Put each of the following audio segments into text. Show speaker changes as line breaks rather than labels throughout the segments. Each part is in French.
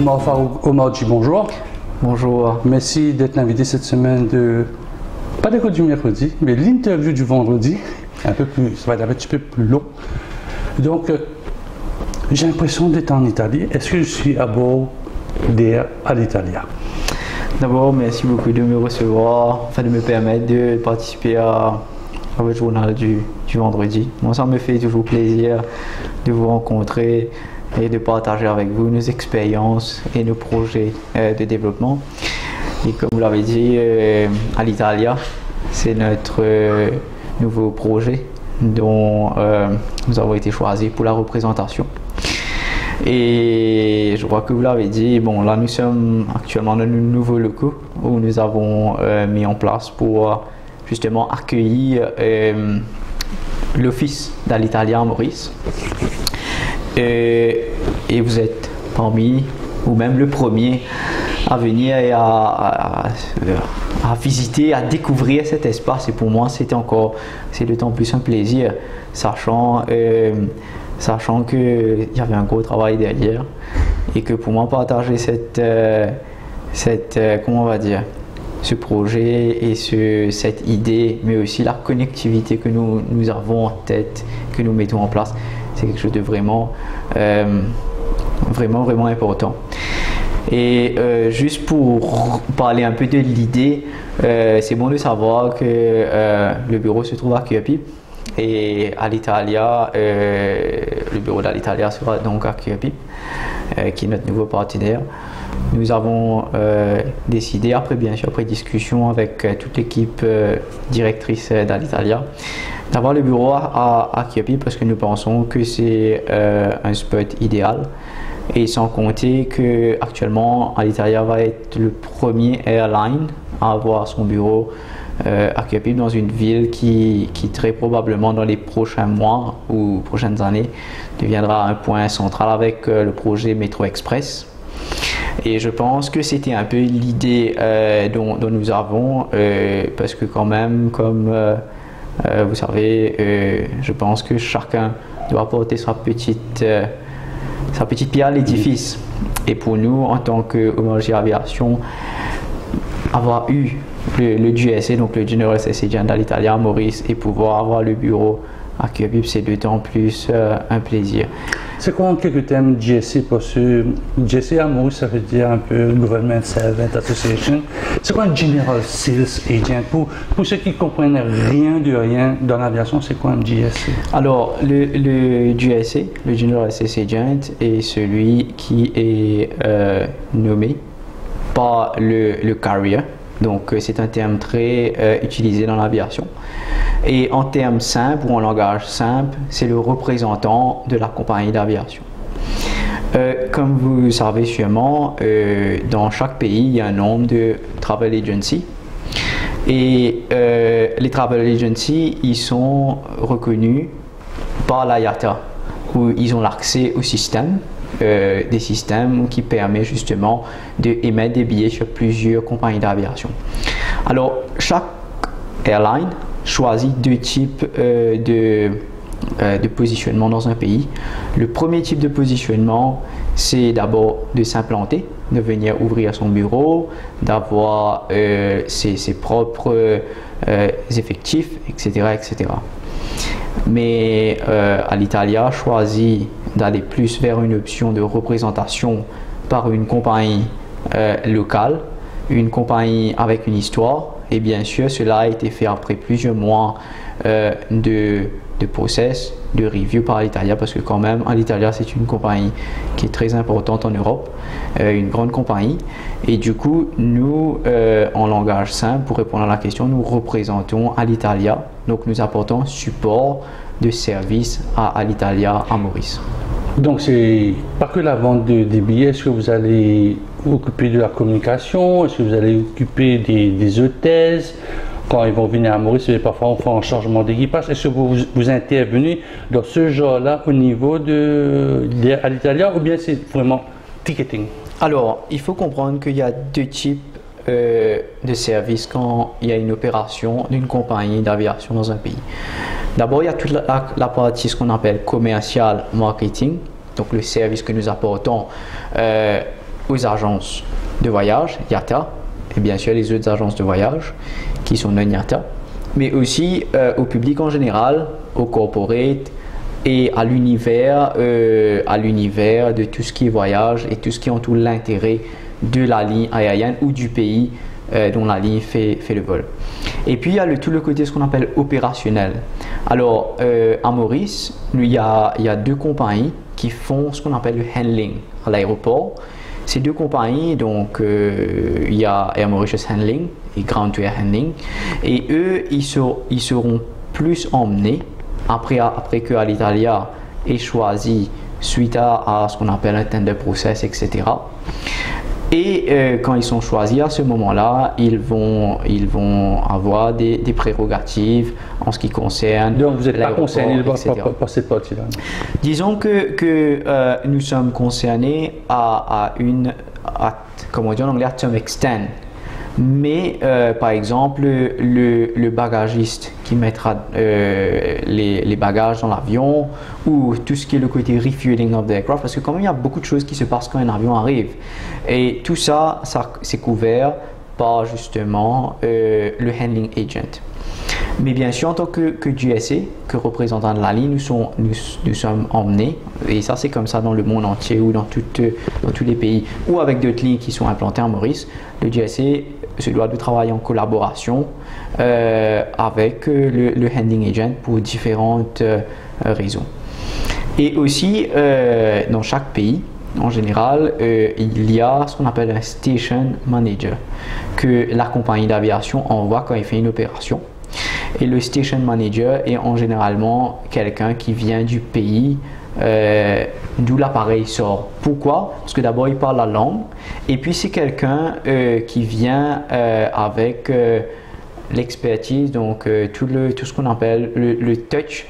Omar Farouk Omarji, bonjour.
Bonjour.
Merci d'être invité cette semaine pas l'écho du mercredi, mais l'interview du vendredi. Ça va être un petit peu plus long. Donc, j'ai l'impression d'être en Italie. Est-ce que je suis à bord d'Air Alitalia?
D'abord, merci beaucoup de me recevoir, de me permettre de participer à votre journal du vendredi. Moi, ça me fait toujours plaisir de vous rencontrer et de partager avec vous nos expériences et nos projets de développement. Et comme vous l'avez dit, Alitalia, c'est notre nouveau projet dont nous avons été choisis pour la représentation. Et je crois que vous l'avez dit, bon, là nous sommes actuellement dans nos nouveaux locaux où nous avons mis en place pour justement accueillir l'office d'Alitalia à Maurice. Et vous êtes parmi, ou même le premier, à venir et à visiter, à découvrir cet espace. Et pour moi, c'est d'autant plus un plaisir, sachant qu'il y avait un gros travail derrière. Et que pour moi, partager comment on va dire, ce projet et cette idée, mais aussi la connectivité que nous avons en tête, que nous mettons en place, c'est quelque chose de vraiment important. Et juste pour parler un peu de l'idée, c'est bon de savoir que le bureau se trouve à Curepipe et Alitalia, le bureau d'Alitalia sera donc à Curepipe, qui est notre nouveau partenaire. Nous avons décidé, après discussion avec toute l'équipe directrice d'Alitalia, d'avoir le bureau à Curepipe parce que nous pensons que c'est un spot idéal. Et sans compter que actuellement Alitalia va être le premier airline à avoir son bureau à Curepipe dans une ville qui très probablement dans les prochains mois ou prochaines années deviendra un point central avec le projet Métro Express. Et je pense que c'était un peu l'idée dont nous avons parce que quand même, comme vous savez, je pense que chacun doit apporter sa petite pierre à l'édifice. Et pour nous, en tant qu'Omarji Aviation, avoir eu le GSA, donc le General Service Agent d'Alitalia à Maurice, et pouvoir avoir le bureau à Curepipe, c'est d'autant plus un plaisir.
C'est quoi en quelques termes GSA? Parce que GSA à Maurice, ça veut dire un peu Government Servant Association. C'est quoi un General Sales Agent? Pour ceux qui ne comprennent rien de rien dans l'aviation, c'est quoi un GSA?
Alors, le GSA, le General Sales Agent, est celui qui est nommé par le carrier. Donc, c'est un terme très utilisé dans l'aviation. Et en termes simples ou en langage simple, c'est le représentant de la compagnie d'aviation. Comme vous le savez sûrement, dans chaque pays, il y a un nombre de travel agencies. Et les travel agencies, ils sont reconnus par l'IATA, où ils ont l'accès au système. Des systèmes qui permettent justement d'émettre des billets sur plusieurs compagnies d'aviation. Alors, chaque airline choisit deux types de positionnement dans un pays. Le premier type de positionnement, c'est d'abord de s'implanter, de venir ouvrir son bureau, d'avoir ses propres effectifs, etc., etc. Mais Alitalia choisit d'aller plus vers une option de représentation par une compagnie locale, une compagnie avec une histoire. Et bien sûr, cela a été fait après plusieurs mois de process, de review par Alitalia, parce que quand même, Alitalia, c'est une compagnie qui est très importante en Europe, une grande compagnie. Et du coup, nous, en langage simple, pour répondre à la question, nous représentons Alitalia. Donc, nous apportons support de service à Alitalia à Maurice.
Donc, c'est pas que la vente des billets. Est-ce que vous allez vous occuper de la communication? Est-ce que vous allez occuper des hôtesses? Quand ils vont venir à Maurice, parfois on fait un changement d'équipage. Est-ce que vous intervenez dans ce genre-là au niveau d'Alitalia ou bien c'est vraiment ticketing?
Alors, il faut comprendre qu'il y a deux types de services quand il y a une opération d'une compagnie d'aviation dans un pays. D'abord, il y a toute la partie, ce qu'on appelle commercial marketing, donc le service que nous apportons aux agences de voyage, IATA, et bien sûr les autres agences de voyage qui sont non IATA, mais aussi au public en général, au corporate et à l'univers de tout ce qui est voyage et tout ce qui entoure l'intérêt de la ligne aérienne ou du pays dont la ligne fait le vol. Et puis il y a tout le côté ce qu'on appelle opérationnel. Alors à Maurice, il y a deux compagnies qui font ce qu'on appelle le handling à l'aéroport. Ces deux compagnies, donc il y a Air Mauritius Handling et Ground to Air Handling, et eux ils seront plus emmenés après que Alitalia ait choisi suite à ce qu'on appelle un tender process, etc. Et quand ils sont choisis à ce moment-là, ils vont avoir des prérogatives en ce qui concerne.
Donc vous n'êtes pas concerné par cette partie-là?
Disons que nous sommes concernés comment on dit en anglais, to some extent. Mais par exemple, le bagagiste qui mettra les bagages dans l'avion, ou tout ce qui est le côté refueling of the aircraft, parce que quand même il y a beaucoup de choses qui se passent quand un avion arrive, et tout ça c'est couvert par justement le handling agent. Mais bien sûr, en tant que GSA, que représentant de la ligne, nous sommes emmenés, et ça c'est comme ça dans le monde entier ou dans tous les pays, ou avec d'autres lignes qui sont implantées en Maurice, le GSA se doit de travailler en collaboration avec le handling agent pour différentes raisons. Et aussi, dans chaque pays, en général, il y a ce qu'on appelle un station manager que la compagnie d'aviation envoie quand il fait une opération. Et le station manager est en généralement quelqu'un qui vient du pays d'où l'appareil sort. Pourquoi? Parce que d'abord il parle la langue, et puis c'est quelqu'un qui vient avec l'expertise, donc tout ce qu'on appelle le touch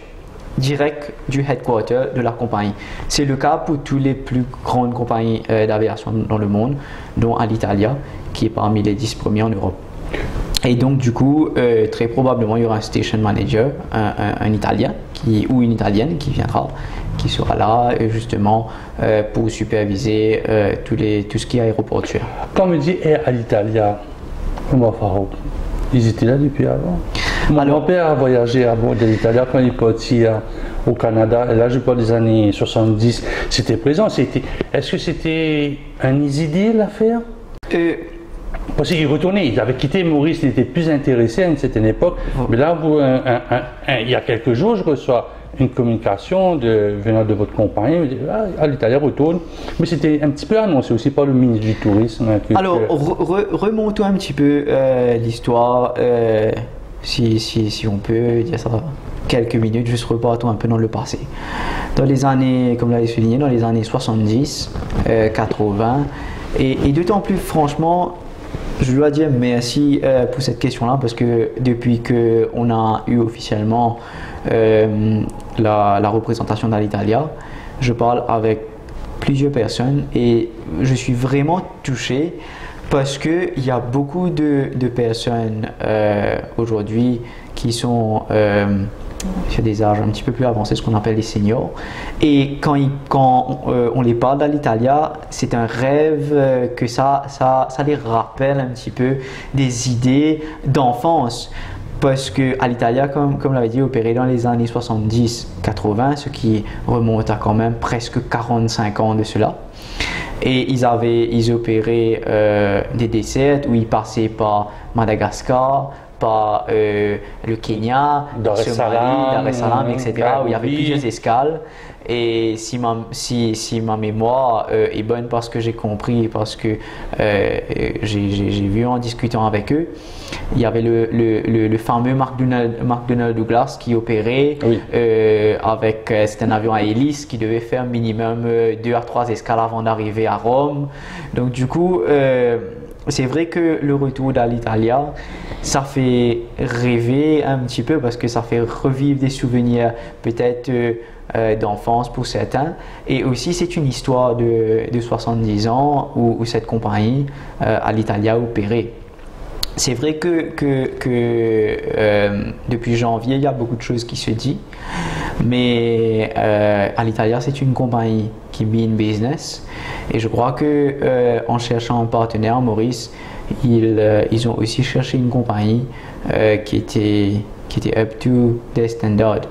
direct du headquarter de la compagnie. C'est le cas pour toutes les plus grandes compagnies d'aviation dans le monde, dont Alitalia, qui est parmi les 10 premiers en Europe. Et donc du coup, très probablement il y aura un station manager, un Italien ou une Italienne qui viendra, qui sera là justement pour superviser tout ce qui est aéroportuaire.
Quand on me dit Air Alitalia, ils étaient là depuis avant. Mon père a voyagé à bord de l'Italia quand il est parti au Canada, et là je parle des années 70, c'était présent. Est-ce que c'était un easy deal à faire? Parce qu'il retournait, il avait quitté Maurice, il était plus intéressé à une certaine époque. Mais là, il y a quelques jours, je reçois une communication venant de votre compagnie, il me dit, l'Italien retourne. Mais c'était un petit peu annoncé aussi par le ministre du Tourisme.
Alors, remontons un petit peu l'histoire, si on peut dire ça quelques minutes, juste repartons un peu dans le passé. Dans les années, comme l'avait souligné, dans les années 70, 80, et d'autant plus franchement, je dois dire merci pour cette question-là, parce que depuis qu'on a eu officiellement la représentation d'Alitalia, je parle avec plusieurs personnes et je suis vraiment touché parce qu'il y a beaucoup de personnes aujourd'hui qui sont sur des âges un petit peu plus avancés, ce qu'on appelle les seniors. Et quand on les parle d'Alitalia, c'est un rêve que ça les rappelle un petit peu des idées d'enfance. Parce que Alitalia, comme l'avait dit, opérait dans les années 70-80, ce qui remonte à quand même presque 45 ans de cela. Et ils opéraient des desserts où ils passaient par Madagascar, par le Kenya,
Dar es
Salaam, etc., où il y avait plusieurs escales. Et si ma mémoire est bonne, parce que j'ai compris, parce que j'ai vu en discutant avec eux, il y avait le fameux McDonnell Douglas qui opérait avec, c'était un avion à hélice qui devait faire minimum 2 à 3 escales avant d'arriver à Rome. Donc du coup, c'est vrai que le retour d'Alitalia, ça fait rêver un petit peu parce que ça fait revivre des souvenirs peut-être d'enfance pour certains. Et aussi, c'est une histoire de 70 ans où cette compagnie, Alitalia, opérait. C'est vrai que depuis janvier, il y a beaucoup de choses qui se disent. Mais Alitalia, c'est une compagnie qui mean business. Et je crois que en cherchant un partenaire, Maurice, ils ont aussi cherché une compagnie qui était up to their standard.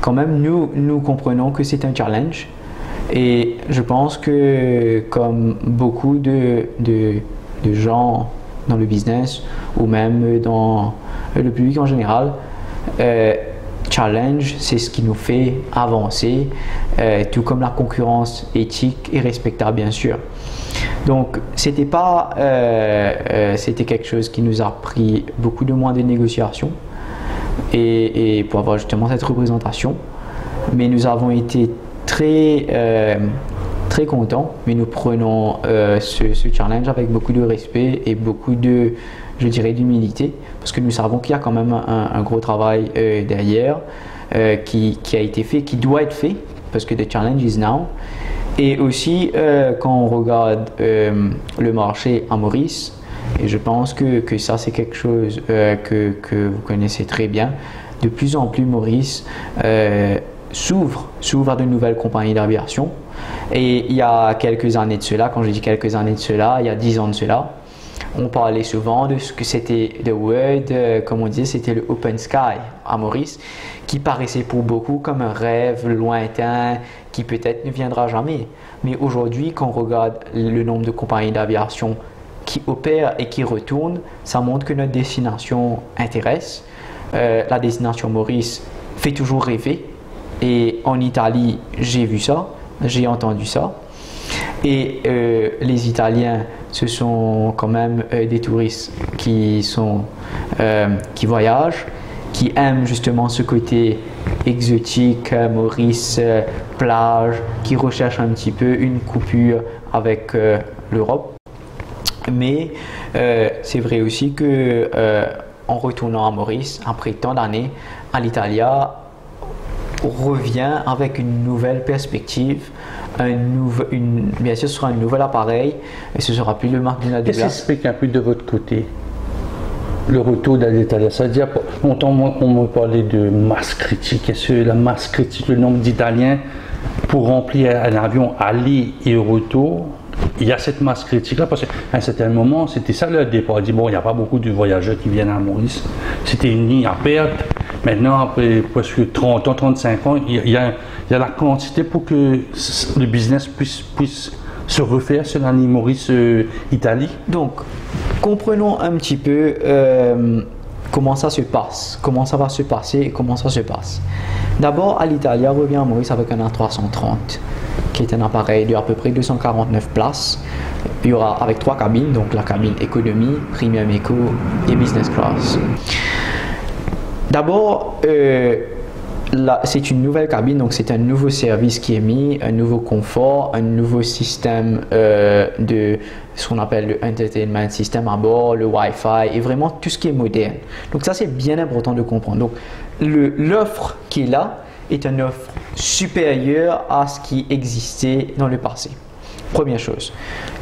Quand même, nous comprenons que c'est un challenge. Et je pense que comme beaucoup de gens dans le business ou même dans le public en général, challenge, c'est ce qui nous fait avancer, tout comme la concurrence éthique et respectable, bien sûr. Donc, c'était quelque chose qui nous a pris beaucoup de mois de négociations et pour avoir justement cette représentation. Mais nous avons été très contents, mais nous prenons ce challenge avec beaucoup de respect et beaucoup de, je dirais, d'humilité, parce que nous savons qu'il y a quand même un gros travail derrière qui a été fait, qui doit être fait, parce que the challenge is now. Et aussi, quand on regarde le marché à Maurice, et je pense que ça c'est quelque chose que vous connaissez très bien, de plus en plus Maurice s'ouvre à de nouvelles compagnies d'aviation. Et il y a quelques années de cela, quand je dis quelques années de cela, il y a 10 ans de cela, on parlait souvent de ce que c'était the world, comme on disait, c'était le open sky à Maurice, qui paraissait pour beaucoup comme un rêve lointain qui peut-être ne viendra jamais. Mais aujourd'hui, quand on regarde le nombre de compagnies d'aviation qui opèrent et qui retournent, ça montre que notre destination intéresse. La destination Maurice fait toujours rêver. Et en Italie, j'ai vu ça, j'ai entendu ça. Et les Italiens, ce sont quand même des touristes qui voyagent, qui aiment justement ce côté exotique, Maurice, plage, qui recherchent un petit peu une coupure avec l'Europe. Mais c'est vrai aussi que en retournant à Maurice, après tant d'années, Alitalia revient avec une nouvelle perspective, bien sûr ce sera un nouvel appareil et ce sera plus le McDonnell Douglas.
Qu'est-ce qui explique un peu de votre côté le retour d'Alitalia? C'est-à-dire, longtemps on me parlait de masse critique. Est-ce que la masse critique, le nombre d'Italiens pour remplir un avion aller et retour, il y a cette masse critique-là, parce qu'à un certain moment, c'était ça le départ. On dit, bon, il n'y a pas beaucoup de voyageurs qui viennent à Maurice. C'était une ligne à perte. Maintenant, après presque 30 ans, 35 ans, il y a la quantité pour que le business puisse se refaire sur la ligne Maurice-Italie.
Donc, comprenons un petit peu comment ça se passe, comment ça va se passer et comment ça se passe. D'abord, Alitalia revient à Maurice avec un A330, qui est un appareil de à peu près 249 places. Il y aura avec 3 cabines, donc la cabine économie, premium eco et business class. D'abord, c'est une nouvelle cabine, donc c'est un nouveau service qui est mis, un nouveau confort, un nouveau système de ce qu'on appelle le entertainment system à bord, le Wi-Fi et vraiment tout ce qui est moderne. Donc ça, c'est bien important de comprendre. Donc l'offre qui est là est une offre supérieure à ce qui existait dans le passé. Première chose.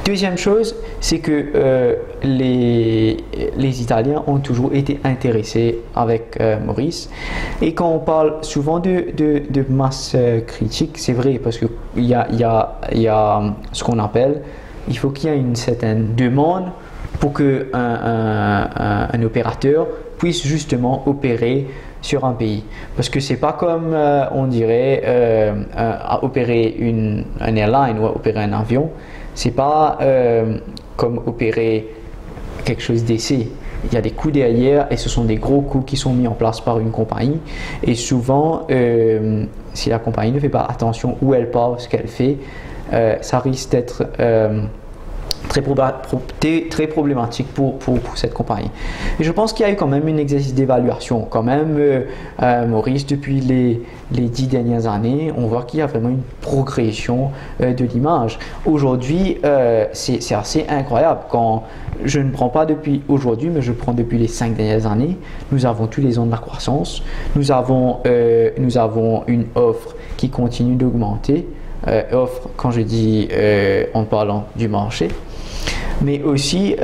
Deuxième chose, c'est que les Italiens ont toujours été intéressés avec Maurice. Et quand on parle souvent de masse critique, c'est vrai parce qu'il y a ce qu'on appelle, il faut qu'il y ait une certaine demande pour qu'un un opérateur puisse justement opérer sur un pays. Parce que c'est pas comme on dirait à opérer un airline ou à opérer un avion, c'est pas comme opérer quelque chose d'essai. Il y a des coûts derrière et ce sont des gros coûts qui sont mis en place par une compagnie. Et souvent, si la compagnie ne fait pas attention où elle part, ce qu'elle fait, ça risque d'être très problématique pour cette compagnie. Et je pense qu'il y a eu quand même un exercice d'évaluation. Quand même, Maurice, depuis les 10 dernières années, on voit qu'il y a vraiment une progression de l'image. Aujourd'hui, c'est assez incroyable. Quand je ne prends pas depuis aujourd'hui, mais je prends depuis les 5 dernières années, nous avons tous les ans de la croissance. Nous avons une offre qui continue d'augmenter. Offre, quand je dis en parlant du marché. Mais aussi,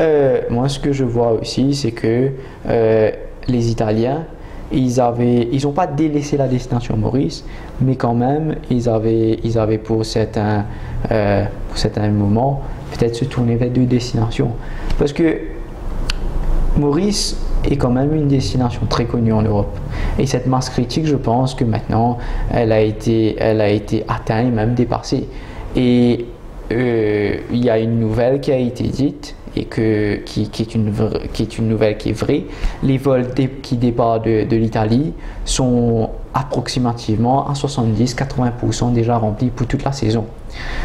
moi ce que je vois aussi, c'est que les Italiens, ils n'ont pas délaissé la destination Maurice, mais quand même, ils avaient pour certains moments peut-être se tourner vers deux destinations. Parce que Maurice est quand même une destination très connue en Europe. Et cette masse critique, je pense que maintenant, elle a été atteinte et même dépassée. Et il y a une nouvelle qui a été dite et qui est une nouvelle qui est vraie. Les vols qui départent de l'Italie sont approximativement à 70-80% déjà remplis pour toute la saison.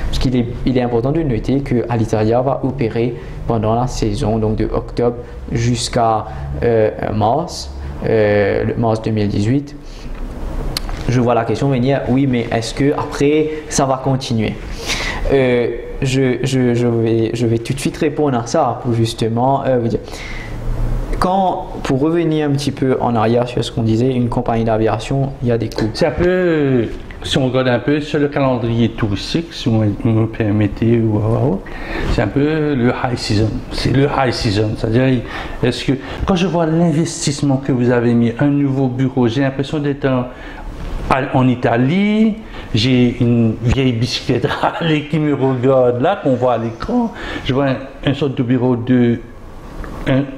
Parce qu'il est important de noter que Alitalia va opérer pendant la saison, donc de octobre jusqu'à mars 2018. Je vois la question venir, oui, mais est-ce que après ça va continuer? Je vais tout de suite répondre à ça pour justement vous dire. Pour revenir un petit peu en arrière sur ce qu'on disait, une compagnie d'aviation, il y a des coûts.
C'est un peu, si on regarde un peu sur le calendrier touristique, si vous me permettez, c'est un peu le high season. C'est le high season. C'est-à-dire, est-ce que, quand je vois l'investissement que vous avez mis, un nouveau bureau, j'ai l'impression d'être en Italie, j'ai une vieille bicyclette râlée qui me regarde là, qu'on voit à l'écran. Je vois un sorte de bureau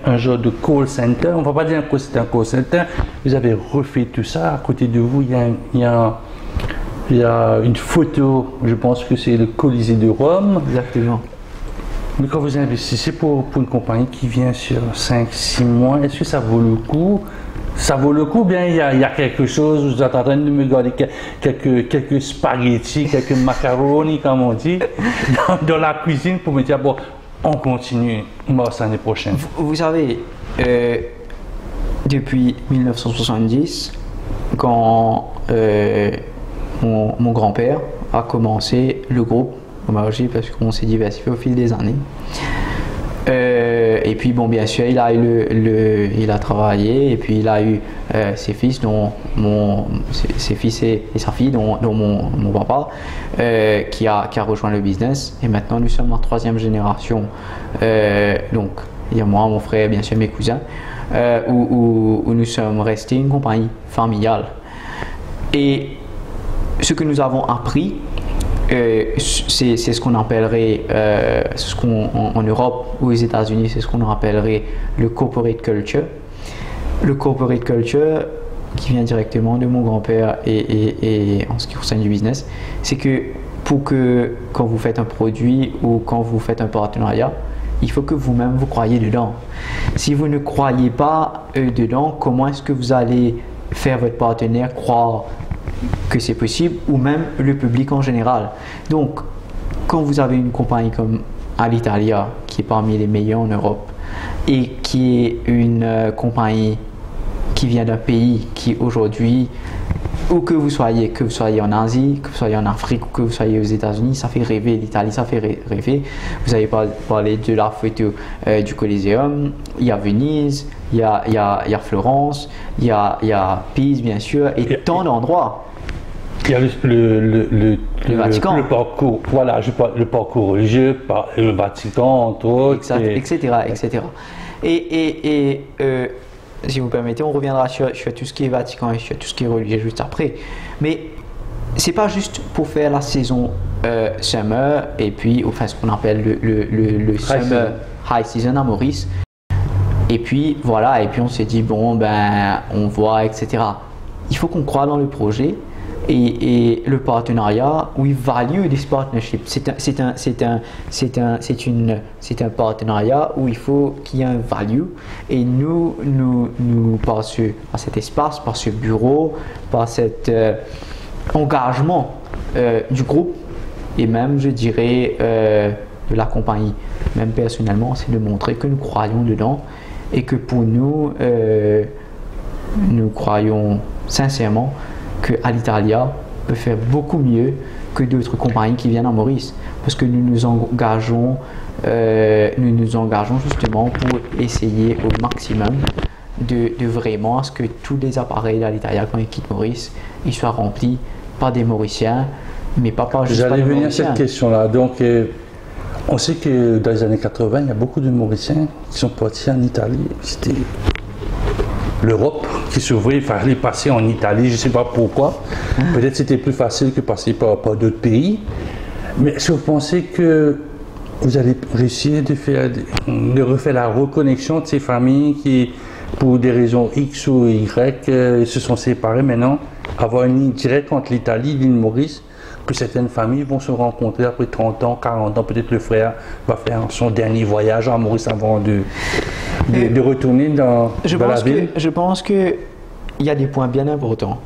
un genre de call center. On ne va pas dire que c'est un call center. Vous avez refait tout ça. À côté de vous, il y a une photo, je pense que c'est le Colisée de Rome.
Exactement.
Mais quand vous investissez pour une compagnie qui vient sur 5-6 mois, est-ce que ça vaut le coup? Ça vaut le coup, bien il y a quelque chose, vous êtes en train de me garder quelques spaghettis, quelques macaronis, comme on dit, dans la cuisine pour me dire, bon, on continue mars l'année prochaine.
Vous savez, depuis 1970, quand mon grand-père a commencé le groupe Omarji, parce qu'on s'est diversifié au fil des années. Et puis bon, bien sûr, il a travaillé et puis il a eu ses fils, ses fils et sa fille, dont mon papa, qui a rejoint le business. Et maintenant, nous sommes en 3e génération. Donc, il y a moi, mon frère, bien sûr, mes cousins, où nous sommes restés une compagnie familiale. Et ce que nous avons appris, c'est ce qu'on appellerait, en Europe ou aux États-Unis, c'est ce qu'on appellerait le corporate culture. Le corporate culture, qui vient directement de mon grand-père et en ce qui concerne du business, c'est que quand vous faites un produit ou quand vous faites un partenariat, il faut que vous-même vous croyez dedans. Si vous ne croyez pas dedans, comment est-ce que vous allez faire votre partenaire croire que c'est possible, ou même le public en général? Donc, quand vous avez une compagnie comme Alitalia, qui est parmi les meilleures en Europe, et qui est une compagnie qui vient d'un pays qui aujourd'hui, où que vous soyez en Asie, que vous soyez en Afrique, ou que vous soyez aux États-Unis, ça fait rêver. L'Italie, ça fait rêver. Vous avez parlé de la photo du Coliseum. Il y a Venise, il y a Florence, il y a Pise, bien sûr, et tant d'endroits.
Il y a le
Vatican.
Le parcours, voilà, le parcours religieux, le Vatican, entre autres.
Etc. Et si vous permettez, on reviendra sur tout ce qui est Vatican et sur tout ce qui est religieux juste après. Mais c'est pas juste pour faire la saison summer et puis enfin ce qu'on appelle le summer high season à Maurice. Et puis voilà, et puis on s'est dit bon ben on voit, etc. Il faut qu'on croie dans le projet. Et le partenariat, we value this partnership. C'est un partenariat où il faut qu'il y ait un value. Et nous par cet espace, par ce bureau, par cet engagement du groupe et même, je dirais, de la compagnie, même personnellement, c'est de montrer que nous croyons dedans et que pour nous, nous croyons sincèrement que Alitalia peut faire beaucoup mieux que d'autres compagnies qui viennent à Maurice, parce que nous nous engageons justement pour essayer au maximum de vraiment à ce que tous les appareils d'Alitalia quand ils quittent Maurice, ils soient remplis par des Mauriciens, mais pas juste par des Mauriciens. J'allais venir à
cette question-là. Donc, on sait que dans les années 80, il y a beaucoup de Mauriciens qui sont partis en Italie. C'était l'Europe qui s'ouvrait, il fallait passer en Italie, je ne sais pas pourquoi. Peut-être c'était plus facile que passer par d'autres pays. Mais est-ce que vous pensez que vous allez réussir de refaire la reconnexion de ces familles qui, pour des raisons X ou Y, se sont séparées maintenant, avoir une ligne directe entre l'Italie et l'île Maurice, que certaines familles vont se rencontrer après 30 ans, 40 ans, peut-être le frère va faire son dernier voyage en Maurice avant de retourner dans la ville?
Je pense qu'il y a des points bien importants.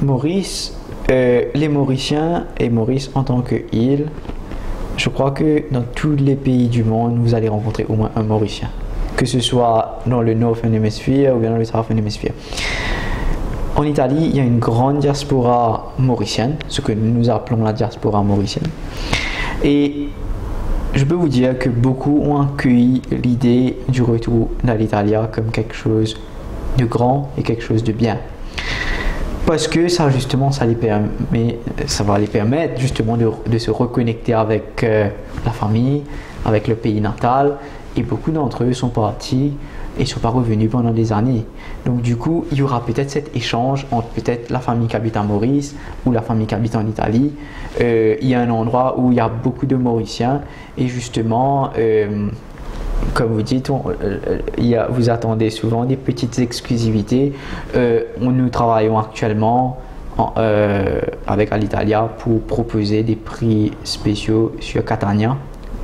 Maurice, les Mauriciens et Maurice en tant qu'île, je crois que dans tous les pays du monde, vous allez rencontrer au moins un Mauricien, que ce soit dans le Northern Hemisphere ou bien dans le Southern Hemisphere. En Italie, il y a une grande diaspora mauricienne, ce que nous appelons la diaspora mauricienne. Et je peux vous dire que beaucoup ont accueilli l'idée du retour à l'Italie comme quelque chose de grand et quelque chose de bien. Parce que ça, justement, ça va les permettre justement de se reconnecter avec la famille, avec le pays natal. Et beaucoup d'entre eux sont partis et ne sont pas revenus pendant des années. Donc du coup, il y aura peut-être cet échange entre peut-être la famille qui habite à Maurice ou la famille qui habite en Italie. Il y a un endroit où il y a beaucoup de Mauriciens et justement, comme vous dites, vous attendez souvent des petites exclusivités. Nous travaillons actuellement avec Alitalia pour proposer des prix spéciaux sur Catania,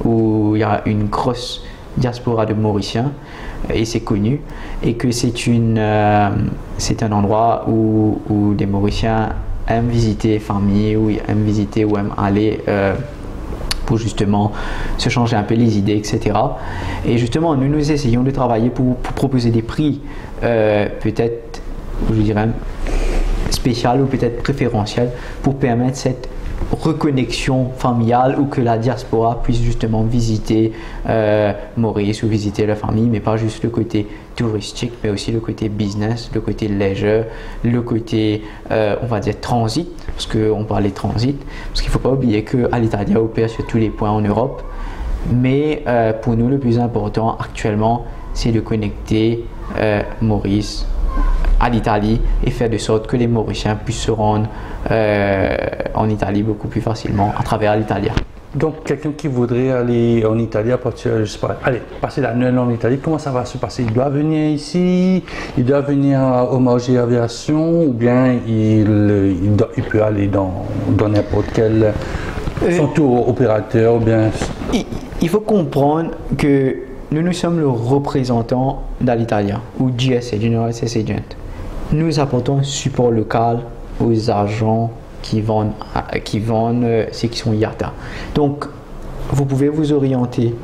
où il y a une grosse diaspora de Mauriciens et c'est connu, et que c'est un endroit où des Mauriciens aiment visiter famille, ou aiment visiter ou aiment aller pour justement se changer un peu les idées, etc. Et justement, nous essayons de travailler pour proposer des prix peut-être, je dirais, spécial ou peut-être préférentiel pour permettre cette reconnexion familiale ou que la diaspora puisse justement visiter Maurice ou visiter la famille, mais pas juste le côté touristique, mais aussi le côté business, le côté leisure, le côté on va dire transit, parce qu'on parlait de transit, parce qu'il ne faut pas oublier que Alitalia opère sur tous les points en Europe, mais pour nous le plus important actuellement c'est de connecter Maurice à l'Italie et faire de sorte que les Mauriciens puissent se rendre en Italie beaucoup plus facilement à travers l'Italia.
Donc, quelqu'un qui voudrait aller en Italie à partir, je sais pas, allez, passer la nuit en Italie, comment ça va se passer? Il doit venir ici, il doit venir au Marché Aviation, ou bien il peut aller dans n'importe quel son tour opérateur, ou bien...
Il faut comprendre que nous sommes le représentant d'Alitalia, ou GSA, General SS Agent. Nous apportons un support local aux agents qui vendent ceux qui sont IATA. Donc, vous pouvez vous orienter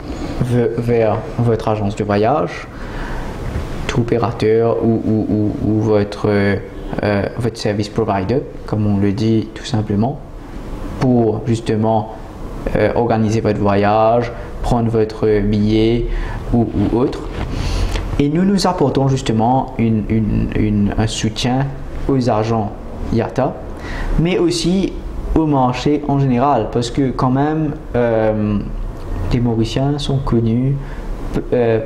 vers votre agence de voyage, tout opérateur ou votre service provider, comme on le dit tout simplement, pour justement organiser votre voyage, prendre votre billet ou autre. Et nous apportons justement un soutien aux agents IATA, mais aussi au marché en général, parce que quand même les Mauriciens sont connus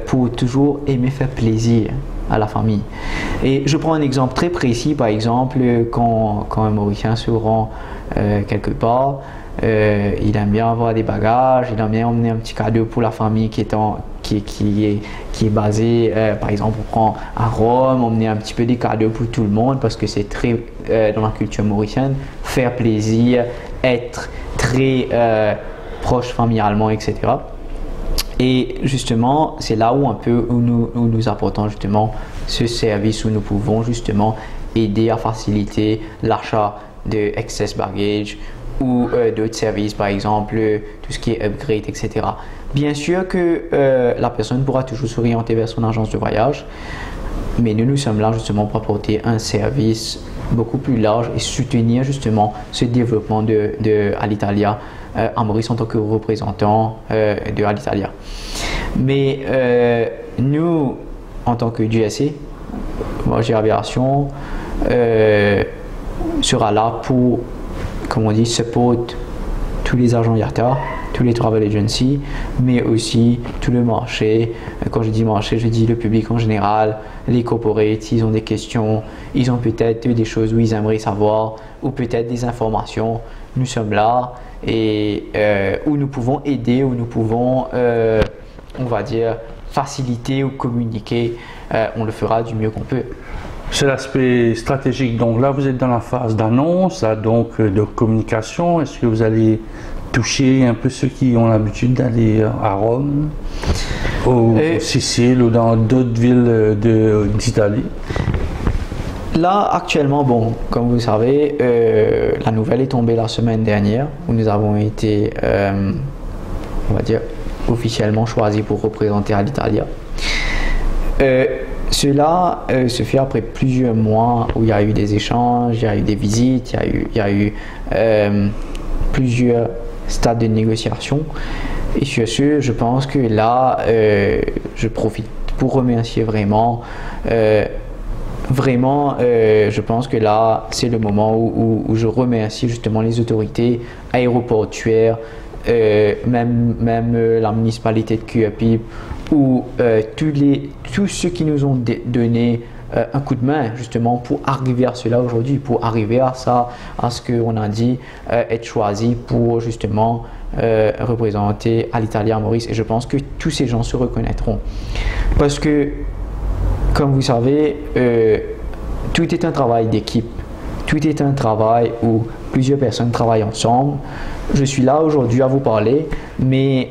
pour toujours aimer faire plaisir à la famille. Et je prends un exemple très précis, par exemple quand un Mauricien se rend quelque part, il aime bien avoir des bagages, il aime bien emmener un petit cadeau pour la famille qui est basée, par exemple, on prend à Rome, emmener un petit peu des cadeaux pour tout le monde parce que c'est très dans la culture mauricienne, faire plaisir, être très proche familialement, etc. Et justement, c'est là où nous apportons justement ce service où nous pouvons justement aider à faciliter l'achat de excess baggage ou d'autres services, par exemple tout ce qui est upgrade, etc. Bien sûr que la personne pourra toujours s'orienter vers son agence de voyage, mais nous sommes là justement pour apporter un service beaucoup plus large et soutenir justement ce développement de Alitalia à Maurice en tant que représentant de Alitalia. Mais nous, en tant que GSA, Marché Aviation, sera là pour, comme on dit, support tous les agents IATA, tous les travel agencies, mais aussi tout le marché. Quand je dis marché, je dis le public en général, les corporates, s'ils ont des questions, ils ont peut-être des choses où ils aimeraient savoir ou peut-être des informations, nous sommes là et où nous pouvons aider, où nous pouvons, on va dire, faciliter ou communiquer, on le fera du mieux qu'on peut.
C'est l'aspect stratégique. Donc là, vous êtes dans la phase d'annonce, donc de communication. Est-ce que vous allez toucher un peu ceux qui ont l'habitude d'aller à Rome, au Sicile ou dans d'autres villes d'Italie?
Là, actuellement, bon, comme vous savez, la nouvelle est tombée la semaine dernière où nous avons été, on va dire, officiellement choisis pour représenter Alitalia. Cela se fait après plusieurs mois où il y a eu des échanges, il y a eu des visites, il y a eu plusieurs stades de négociation. Et sur ce, je pense que là, je profite pour remercier vraiment. Je pense que là, c'est le moment où je remercie justement les autorités aéroportuaires, même la municipalité de Curepipe, ou tous ceux qui nous ont donné un coup de main justement pour arriver à cela aujourd'hui, pour arriver à ça, à ce qu'on a dit, être choisi pour justement représenter Alitalia à Maurice. Et je pense que tous ces gens se reconnaîtront. Parce que, comme vous savez, tout est un travail d'équipe. Tout est un travail où plusieurs personnes travaillent ensemble. Je suis là aujourd'hui à vous parler, mais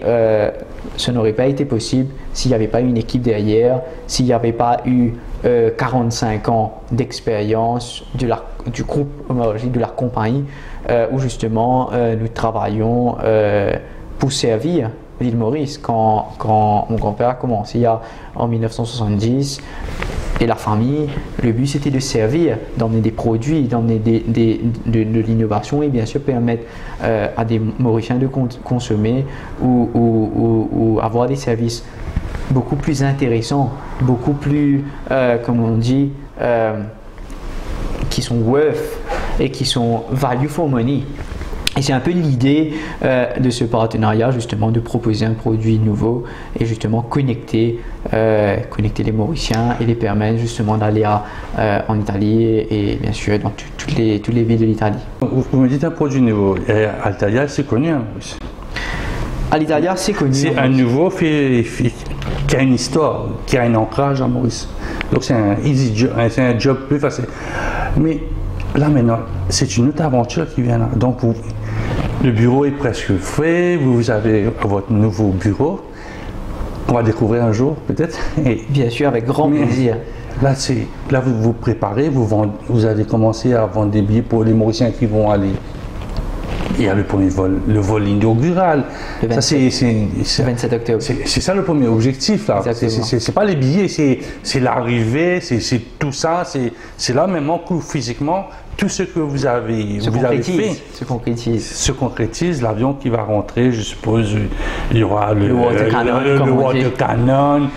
ce n'aurait pas été possible s'il n'y avait pas une équipe derrière, s'il n'y avait pas eu 45 ans d'expérience du groupe homologique de la compagnie, où justement nous travaillons pour servir l'île Maurice. Quand mon grand-père a commencé en 1970, et la famille, le but c'était de servir, d'emmener des produits, d'emmener de l'innovation et bien sûr permettre à des Mauriciens de consommer ou avoir des services beaucoup plus intéressants, beaucoup plus, comme on dit, qui sont worth et qui sont value for money. Et c'est un peu l'idée de ce partenariat, justement, de proposer un produit nouveau et justement connecter les Mauriciens et les permettre justement d'aller en Italie et bien sûr dans toutes les villes de l'Italie.
Vous me dites un produit nouveau. Alitalia, c'est connu à Maurice.
Alitalia, c'est connu.
C'est un nouveau qui a une histoire, qui a un ancrage à Maurice. Donc c'est un easy job, c'est un job plus facile. Mais là maintenant, c'est une autre aventure qui vient là. Donc le bureau est presque fait, vous avez votre nouveau bureau, qu'on va découvrir un jour peut-être.
Bien sûr, avec grand plaisir.
Là vous vous préparez, vous allez commencer à vendre des billets pour les Mauriciens qui vont aller. Il y a le premier vol, le vol inaugural.
Le 27 octobre.
C'est ça le premier objectif là. C'est pas les billets, c'est l'arrivée, c'est tout ça. C'est là maintenant que physiquement tout ce que vous avez fait se concrétise. L'avion qui va rentrer, je suppose, il y aura le water cannon,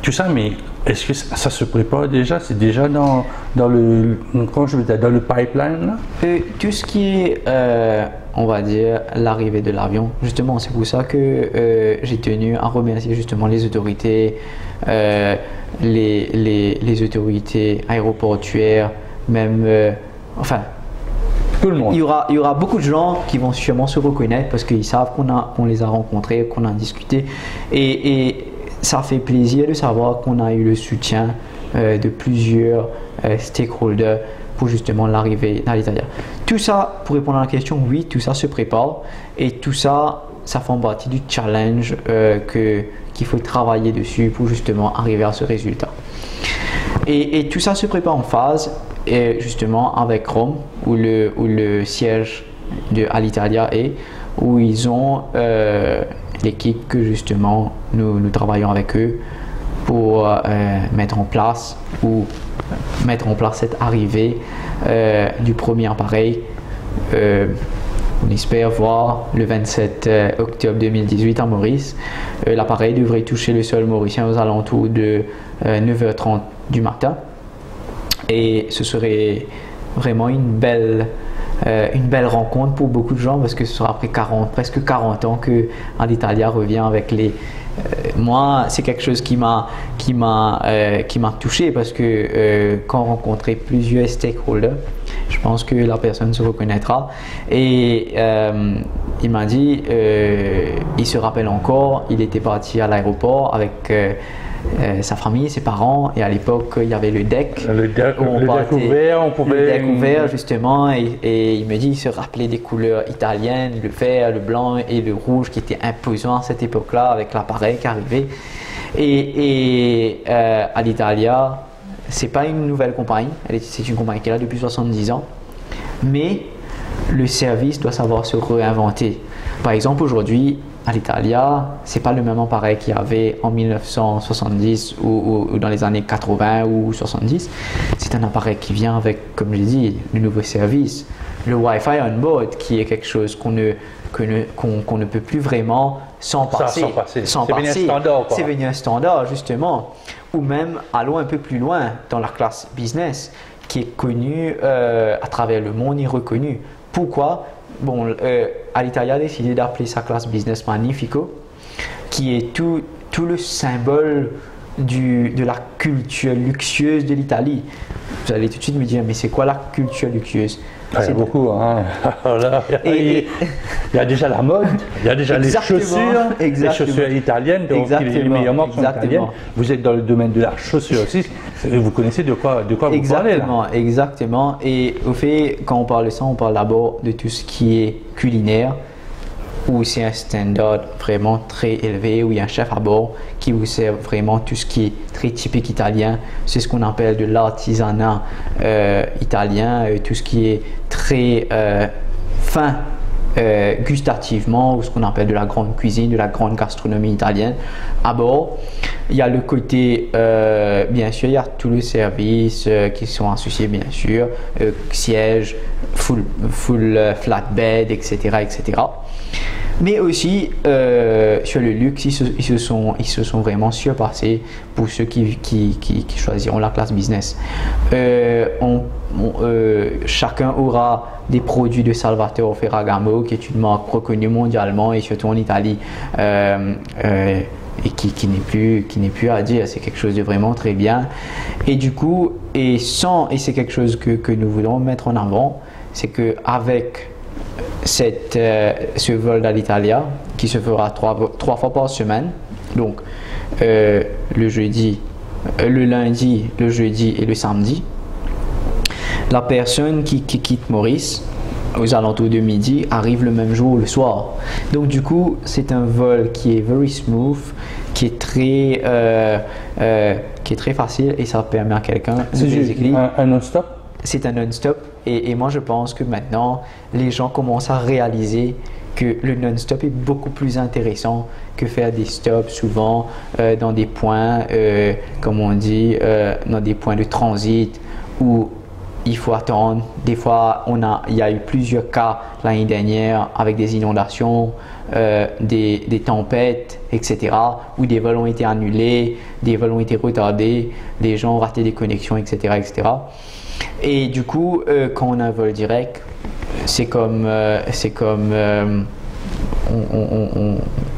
tout ça. Mais est-ce que ça se prépare déjà? C'est déjà dans le pipeline là?
Tout ce qui est, on va dire, l'arrivée de l'avion. Justement, c'est pour ça que j'ai tenu à remercier justement les autorités, les autorités aéroportuaires, même, enfin,
tout le monde.
Il y aura beaucoup de gens qui vont sûrement se reconnaître parce qu'ils savent qu'on les a rencontrés, qu'on a discuté et ça fait plaisir de savoir qu'on a eu le soutien de plusieurs stakeholders pour justement l'arrivée d'Alitalia. Tout ça, pour répondre à la question, oui, tout ça se prépare et tout ça, ça forme partie du challenge qu'il faut travailler dessus pour justement arriver à ce résultat. Et tout ça se prépare en phase, et justement avec Rome, où le siège de Alitalia est, où ils ont l'équipe que justement nous travaillons avec eux pour mettre en place cette arrivée du premier appareil. On espère voir le 27 octobre 2018 à Maurice. L'appareil devrait toucher le sol mauricien aux alentours de 9h30 du matin. Et ce serait vraiment une belle une belle rencontre pour beaucoup de gens parce que ce sera après presque 40 ans que Alitalia revient avec les... moi, c'est quelque chose qui m'a touché parce que quand on rencontrait plusieurs stakeholders, je pense que la personne se reconnaîtra. Et il m'a dit, il se rappelle encore, il était parti à l'aéroport avec sa famille, ses parents, et à l'époque il y avait le deck.
Le deck ouvert, on pouvait...
Le deck ouvert justement, et il me dit, il se rappelait des couleurs italiennes, le vert, le blanc et le rouge qui étaient imposants à cette époque-là avec l'appareil qui arrivait. Et Alitalia, c'est pas une nouvelle compagnie, c'est une compagnie qui est là depuis 70 ans, mais le service doit savoir se réinventer. Par exemple, aujourd'hui, Alitalia, c'est pas le même appareil qu'il y avait en 1970 ou dans les années 80 ou 70. C'est un appareil qui vient avec, comme je dis, le nouveau service, le Wi-Fi on board, qui est quelque chose qu'on ne peut plus vraiment s'en passer.
C'est devenu un standard.
C'est devenu un standard, justement. Ou même, allons un peu plus loin, dans la classe business, qui est connue à travers le monde et reconnue. Pourquoi? Bon, Alitalia a décidé d'appeler sa classe business Magnifico, qui est tout le symbole de la culture luxueuse de l'Italie. Vous allez tout de suite me dire, mais c'est quoi la culture luxueuse?
Il y a beaucoup. Hein. Il y a déjà la mode, il y a déjà les chaussures italiennes, donc les meilleures marques sont italiennes. Vous êtes dans le domaine de la chaussure aussi, vous connaissez de quoi vous parlez là.
Exactement. Et au fait, quand on parle de ça, on parle d'abord de tout ce qui est culinaire, où c'est un standard vraiment très élevé, où il y a un chef à bord qui vous sert vraiment tout ce qui est très typique italien. C'est ce qu'on appelle de l'artisanat italien, tout ce qui est très fin gustativement, ou ce qu'on appelle de la grande cuisine, de la grande gastronomie italienne. À bord, il y a le côté, bien sûr, il y a tous les services qui sont associés, bien sûr, sièges, full flatbed, etc., etc. Mais aussi, sur le luxe, ils se sont vraiment surpassés pour ceux qui choisiront la classe business. Chacun aura des produits de Salvatore Ferragamo, qui est une marque reconnue mondialement et surtout en Italie, et qui n'est plus à dire. C'est quelque chose de vraiment très bien. Et du coup, et c'est quelque chose que nous voulons mettre en avant, c'est qu'avec ce vol d'Alitalia qui se fera trois fois par semaine, donc le jeudi, le lundi, le jeudi et le samedi, la personne qui quitte Maurice aux alentours de midi arrive le même jour le soir. Donc du coup, c'est un vol qui est very smooth, qui est très facile, et ça permet à quelqu'un de
un non-stop.
C'est un non-stop, et moi je pense que maintenant les gens commencent à réaliser que le non-stop est beaucoup plus intéressant que faire des stops souvent dans des points, comme on dit, dans des points de transit où il faut attendre. Des fois, il y a eu plusieurs cas l'année dernière avec des inondations, des tempêtes, etc., où des vols ont été annulés, des vols ont été retardés, des gens ont raté des connexions, etc., etc. Et du coup, quand on a un vol direct, c'est comme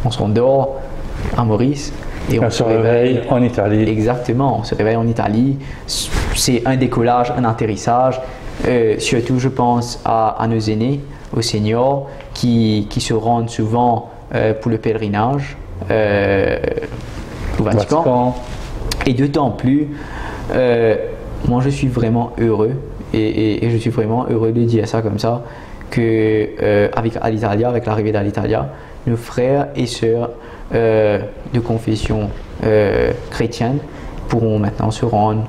on s'endort à Maurice et
on se réveille en Italie.
Exactement, on se réveille en Italie. C'est un décollage, un atterrissage. Surtout, je pense à nos aînés, aux seniors qui se rendent souvent pour le pèlerinage au Vatican. Et d'autant plus, moi je suis vraiment heureux, et je suis vraiment heureux de dire ça comme ça, que avec Alitalia, avec l'arrivée d'Alitalia, nos frères et sœurs de confession chrétienne pourront maintenant se rendre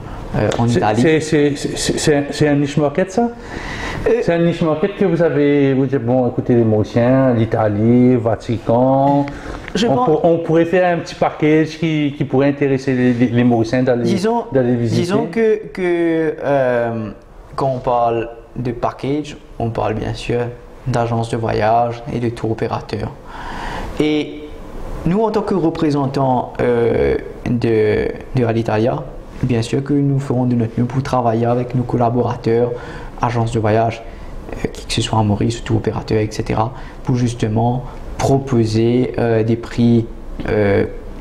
en Italie.
C'est un niche market, ça? C'est un niche market que vous dites, bon, écoutez, les Mauriciens, l'Italie, Vatican. On pourrait faire un petit package qui pourrait intéresser les Mauriciens d'aller visiter.
Disons que quand on parle de package, on parle bien sûr d'agences de voyage et de tour opérateurs. Et nous, en tant que représentants de Alitalia, bien sûr que nous ferons de notre mieux pour travailler avec nos collaborateurs, agences de voyage, que ce soit un Maurice ou tout opérateur, etc., pour justement proposer des prix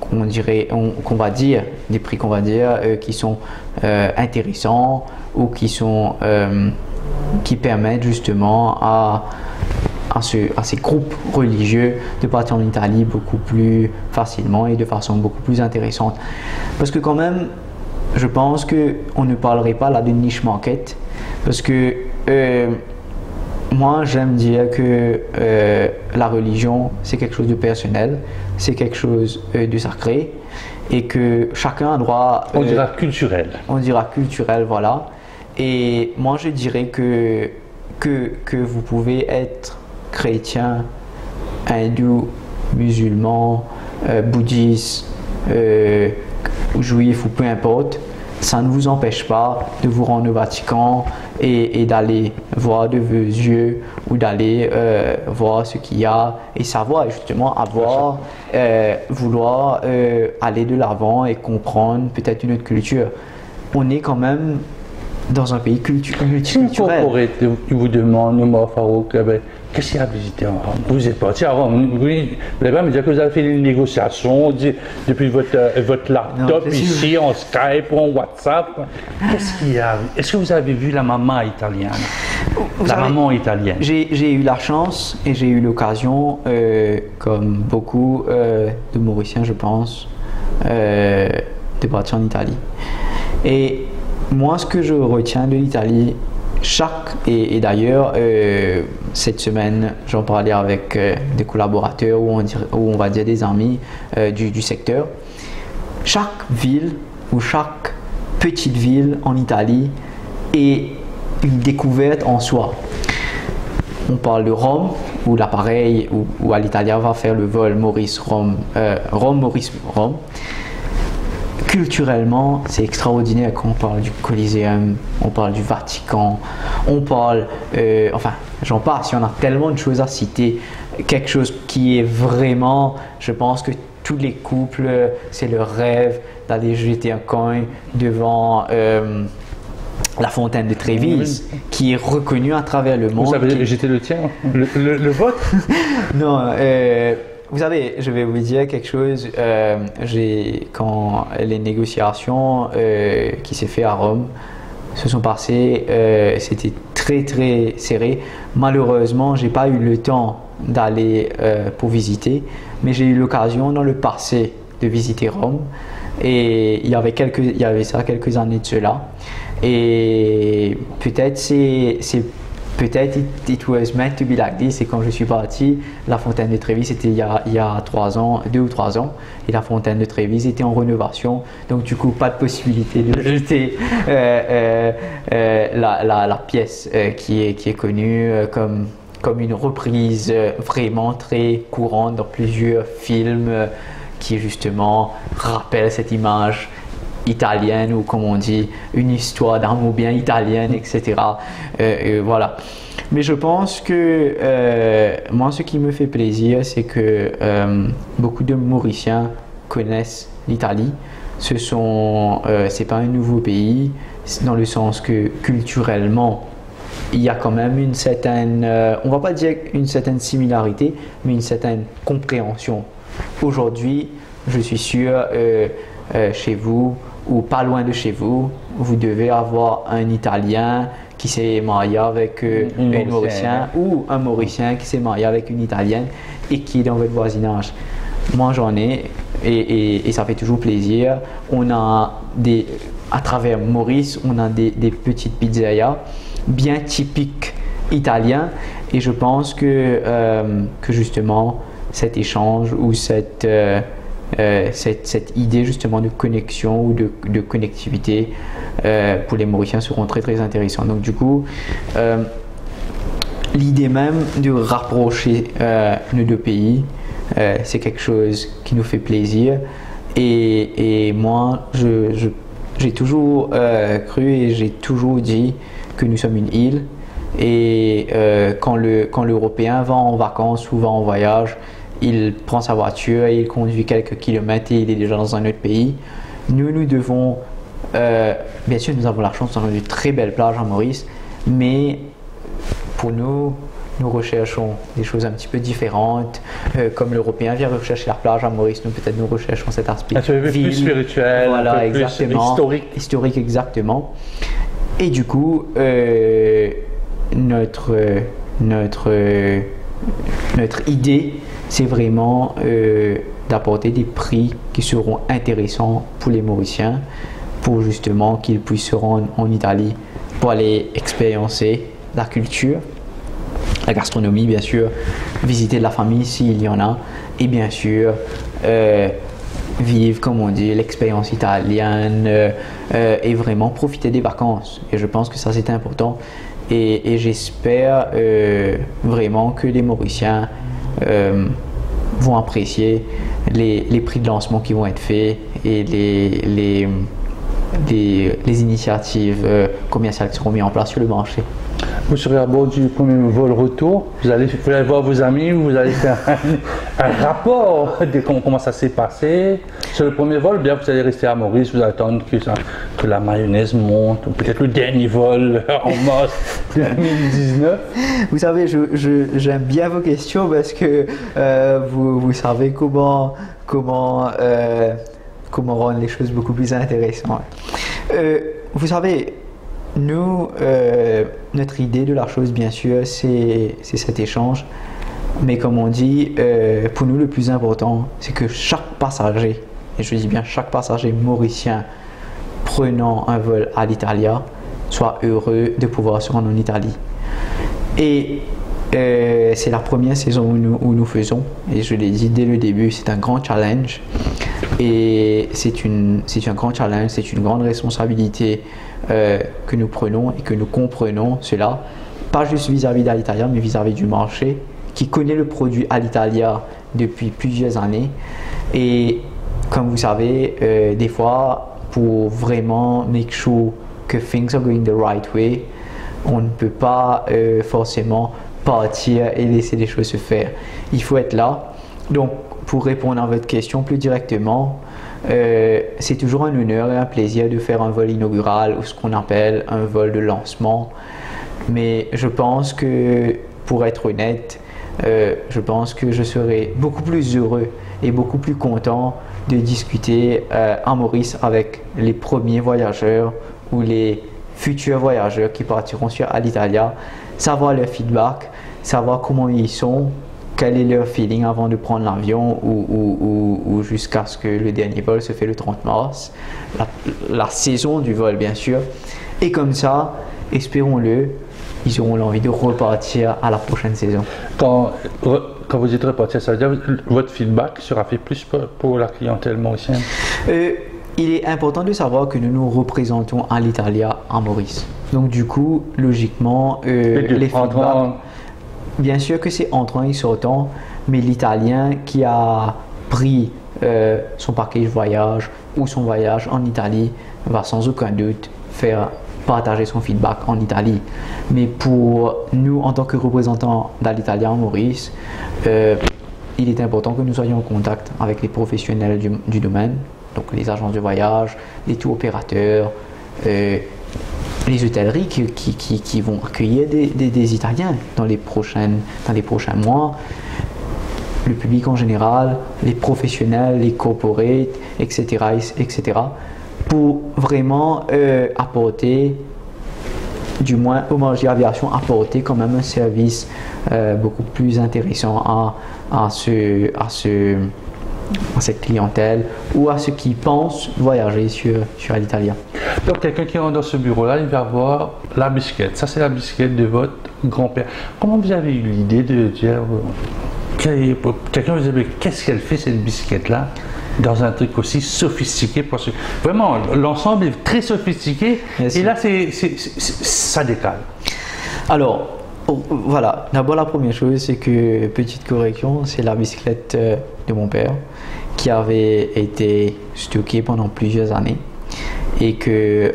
qu'on va dire qui sont intéressants ou qui permettent justement à ces groupes religieux de partir en Italie beaucoup plus facilement et de façon beaucoup plus intéressante. Parce que quand même, je pense qu'on ne parlerait pas là d'une niche market, parce que moi j'aime dire que la religion c'est quelque chose de personnel, c'est quelque chose de sacré, et que chacun a droit...
on dira culturel.
On dira culturel, voilà. Et moi je dirais que vous pouvez être chrétien, hindou, musulman, bouddhiste, juif ou peu importe, ça ne vous empêche pas de vous rendre au Vatican et d'aller voir de vos yeux ou d'aller voir ce qu'il y a et savoir justement vouloir aller de l'avant et comprendre peut-être une autre culture. On est quand même dans un pays multiculturel.
Tu vous demande, Omar Farouk, qu'est-ce qu'il y a à visiter en Rome? Vous êtes parti à Rome, vous n'allez pas me dire que vous avez fait une négociation depuis votre laptop ici, en Skype ou en WhatsApp. Qu'est-ce qu'il y a? Est-ce que vous avez vu la maman italienne? Maman italienne.
J'ai eu la chance et j'ai eu l'occasion, comme beaucoup de Mauriciens, je pense, de partir en Italie. Et moi, ce que je retiens de l'Italie, et d'ailleurs, cette semaine, j'en parlais avec des collaborateurs ou on va dire des amis du secteur. Chaque ville ou chaque petite ville en Italie est une découverte en soi. On parle de Rome, où l'appareil ou à l'italien va faire le vol Maurice-Rome, Rome-Maurice-Rome. Culturellement, c'est extraordinaire quand on parle du Coliseum, on parle du Vatican, on parle, enfin, j'en passe, il y en a tellement de choses à citer. Quelque chose qui est vraiment, je pense que tous les couples, c'est leur rêve d'aller jeter un coin devant la fontaine de Trévise, qui est reconnue à travers le monde.
Vous savez jeter le tien, le vôtre?
Non. Vous savez, je vais vous dire quelque chose. Quand les négociations qui s'est fait à Rome se sont passées, c'était très très serré. Malheureusement, j'ai pas eu le temps d'aller pour visiter, mais j'ai eu l'occasion dans le passé de visiter Rome. Et il y avait ça quelques années de cela. Et peut-être it was meant to be like this. Et quand je suis parti, la fontaine de Trévise, c'était il y a 3 ans, 2 ou 3 ans. Et la fontaine de Trévise était en rénovation. Donc du coup, pas de possibilité de jeter la pièce qui est connue comme une reprise vraiment très courante dans plusieurs films qui justement rappelle cette image italienne, ou comme on dit, une histoire d'amour bien italienne, etc. Voilà. Mais je pense que moi, ce qui me fait plaisir, c'est que beaucoup de Mauriciens connaissent l'Italie. C'est pas un nouveau pays, dans le sens que culturellement, il y a quand même une certaine, on va pas dire une certaine similarité, mais une certaine compréhension. Aujourd'hui, je suis sûr, chez vous, ou pas loin de chez vous, vous devez avoir un Italien qui s'est marié avec un Mauricien, ou un Mauricien qui s'est marié avec une Italienne et qui est dans votre voisinage. Moi, j'en ai et ça fait toujours plaisir. On a à travers Maurice, on a des petites pizzerias bien typiques italiens, et je pense que justement cet échange ou cette idée justement de connexion ou de connectivité pour les Mauriciens seront très très intéressants. Donc du coup, l'idée même de rapprocher nos deux pays, c'est quelque chose qui nous fait plaisir, et moi j'ai toujours cru et j'ai toujours dit que nous sommes une île, et quand l'Européen va en vacances ou va en voyage, il prend sa voiture et il conduit quelques kilomètres et il est déjà dans un autre pays. Nous devons, bien sûr, nous avons la chance d'avoir de très belles plages en Maurice, mais pour nous, nous recherchons des choses un petit peu différentes. Comme l'Européen vient rechercher la plage à Maurice, nous peut-être nous recherchons cet aspect
un peu plus spirituel,
voilà,
un peu
exactement,
plus historique.
Historique, exactement. Et du coup, notre idée, c'est vraiment d'apporter des prix qui seront intéressants pour les Mauriciens, pour justement qu'ils puissent se rendre en Italie pour aller expériencer la culture, la gastronomie bien sûr, visiter la famille s'il y en a, et bien sûr vivre, comme on dit, l'expérience italienne et vraiment profiter des vacances. Et je pense que ça c'est important. Et j'espère vraiment que les Mauriciens vont apprécier les prix de lancement qui vont être faits et les initiatives commerciales qui seront mises en place sur le marché.
Vous serez à bord du premier vol retour, vous allez voir vos amis, vous allez faire un rapport de comment ça s'est passé. Sur le premier vol, bien vous allez rester à Maurice, vous allez attendre que la mayonnaise monte, ou peut-être le dernier vol en mars 2019.
Vous savez, j'aime bien vos questions parce que vous savez comment rendre les choses beaucoup plus intéressantes. Vous savez, nous, notre idée de la chose, bien sûr, c'est cet échange. Mais comme on dit, pour nous, le plus important, c'est que chaque passager, et je dis bien chaque passager mauricien prenant un vol à l'Italia, soit heureux de pouvoir se rendre en Italie. Et c'est la première saison où nous faisons, et je l'ai dit dès le début, c'est un grand challenge. Et c'est un grand challenge, c'est une grande responsabilité que nous prenons et que nous comprenons cela, pas juste vis-à-vis d'Alitalia, mais vis-à-vis du marché qui connaît le produit Alitalia depuis plusieurs années. Et comme vous savez, des fois, pour vraiment make sure que things are going the right way, on ne peut pas forcément partir et laisser les choses se faire. Il faut être là. Donc, pour répondre à votre question plus directement, c'est toujours un honneur et un plaisir de faire un vol inaugural ou ce qu'on appelle un vol de lancement. Mais je pense que, pour être honnête, je pense que je serai beaucoup plus heureux et beaucoup plus content de discuter à Maurice avec les premiers voyageurs ou les futurs voyageurs qui partiront sur Alitalia, savoir leur feedback, savoir comment ils sont, quel est leur feeling avant de prendre l'avion ou jusqu'à ce que le dernier vol se fait le 30 mars, la saison du vol bien sûr. Et comme ça, espérons-le, ils auront l'envie de repartir à la prochaine saison.
Quand vous dites repartir, ça veut dire que votre feedback sera fait plus pour la clientèle mauricienne?
Il est important de savoir que nous nous représentons Alitalia à Maurice. Donc du coup, logiquement, les feedbacks, bien sûr que c'est entrant et sortant, mais l'Italien qui a pris son package voyage ou son voyage en Italie va sans aucun doute partager son feedback en Italie. Mais pour nous, en tant que représentants d'Alitalia en Maurice, il est important que nous soyons en contact avec les professionnels du domaine, donc les agences de voyage, les tours opérateurs, les hôtelleries qui vont accueillir des Italiens dans les prochains mois, le public en général, les professionnels, les corporates, etc., pour vraiment apporter, du moins Homagier Aviation, apporter quand même un service beaucoup plus intéressant à cette clientèle ou à ceux qui pensent voyager sur Alitalia.
Donc quelqu'un qui rentre dans ce bureau-là, il va voir la bicyclette. Ça, c'est la bicyclette de votre grand-père. Comment vous avez eu l'idée de dire, quelqu'un vous a dit, qu'est-ce qu'elle fait cette bicyclette-là dans un truc aussi sophistiqué? Parce que vraiment, l'ensemble est très sophistiqué. Et là, ça décale.
Alors, voilà. D'abord, la première chose, c'est que, petite correction, c'est la bicyclette de mon père qui avait été stockée pendant plusieurs années et que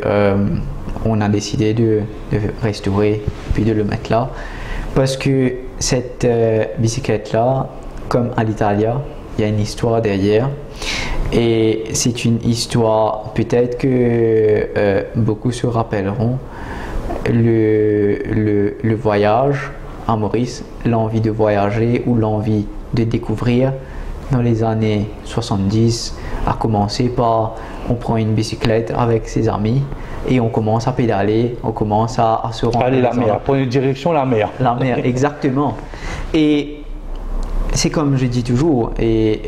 on a décidé de restaurer puis de le mettre là parce que cette bicyclette-là, comme à l'Italia, il y a une histoire derrière. Et c'est une histoire, peut-être que beaucoup se rappelleront. le voyage à Maurice, l'envie de voyager ou l'envie de découvrir dans les années 70 a commencé par on prend une bicyclette avec ses amis et on commence à pédaler, on commence à se rendre.
Allez, la mer, pour une direction, la mer.
La mer, exactement. Et c'est comme je dis toujours, et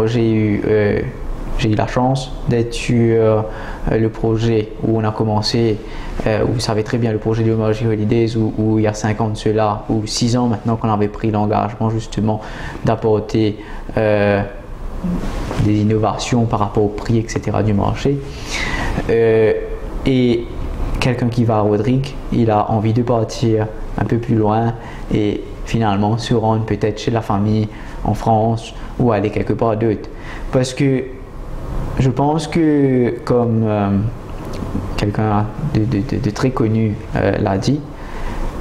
j'ai eu la chance d'être sur le projet où on a commencé, vous savez très bien le projet de Omarjee Holidays où il y a 5 ans de cela, ou 6 ans maintenant qu'on avait pris l'engagement justement d'apporter des innovations par rapport au prix, etc. du marché. Et quelqu'un qui va à Rodrigue, il a envie de partir un peu plus loin et finalement se rendre peut-être chez la famille en France ou aller quelque part d'autre. Parce que je pense que comme quelqu'un de très connu l'a dit,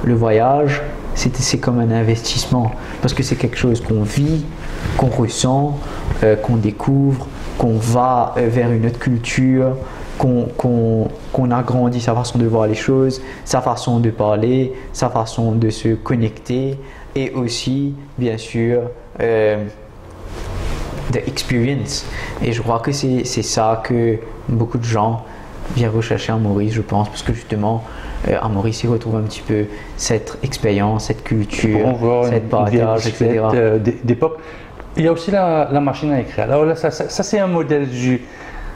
le voyage c'est comme un investissement parce que c'est quelque chose qu'on vit, qu'on ressent, qu'on découvre, qu'on va vers une autre culture, qu'on agrandit sa façon de voir les choses, sa façon de parler, sa façon de se connecter et aussi bien sûr de experience. Et je crois que c'est ça que beaucoup de gens viennent rechercher à Maurice, je pense, parce que justement à Maurice ils retrouvent un petit peu cette expérience, cette culture, cette partage, etc.
d'époque. Il y a aussi la machine à écrire. Alors là, ça c'est un modèle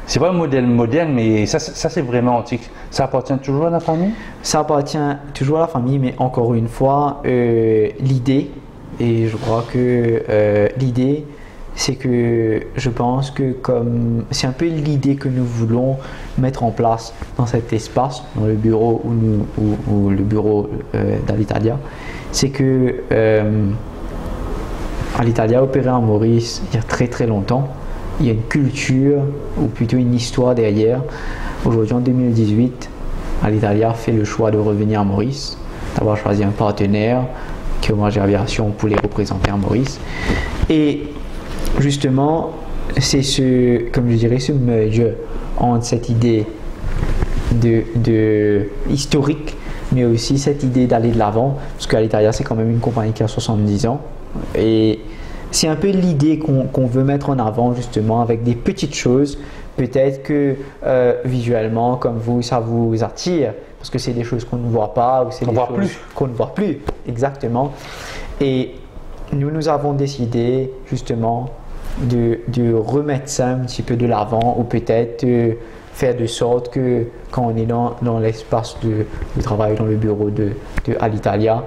c'est pas un modèle moderne, mais ça c'est vraiment antique. Ça appartient toujours à la famille?
Ça appartient toujours à la famille, mais encore une fois, l'idée, et je crois que l'idée, c'est que je pense que comme c'est un peu l'idée que nous voulons mettre en place dans cet espace, dans le bureau ou le bureau d'Alitalia, c'est que Alitalia a opéré à Maurice il y a très très longtemps. Il y a une culture, ou plutôt une histoire derrière. Aujourd'hui, en 2018, Alitalia fait le choix de revenir à Maurice, d'avoir choisi un partenaire qui est Omarjee Aviation pour les représenter à Maurice. Et justement, c'est comme je dirais, ce merge entre cette idée de historique, mais aussi cette idée d'aller de l'avant, parce qu'Alitalia, c'est quand même une compagnie qui a 70 ans. Et c'est un peu l'idée qu'on veut mettre en avant justement avec des petites choses. Peut-être que visuellement, comme vous, ça vous attire parce que c'est des choses qu'on ne voit pas ou c'est des choses qu'on ne voit plus. Exactement. Et nous avons décidé justement de remettre ça un petit peu de l'avant ou peut-être faire de sorte que quand on est dans l'espace de travail, dans le bureau de Alitalia,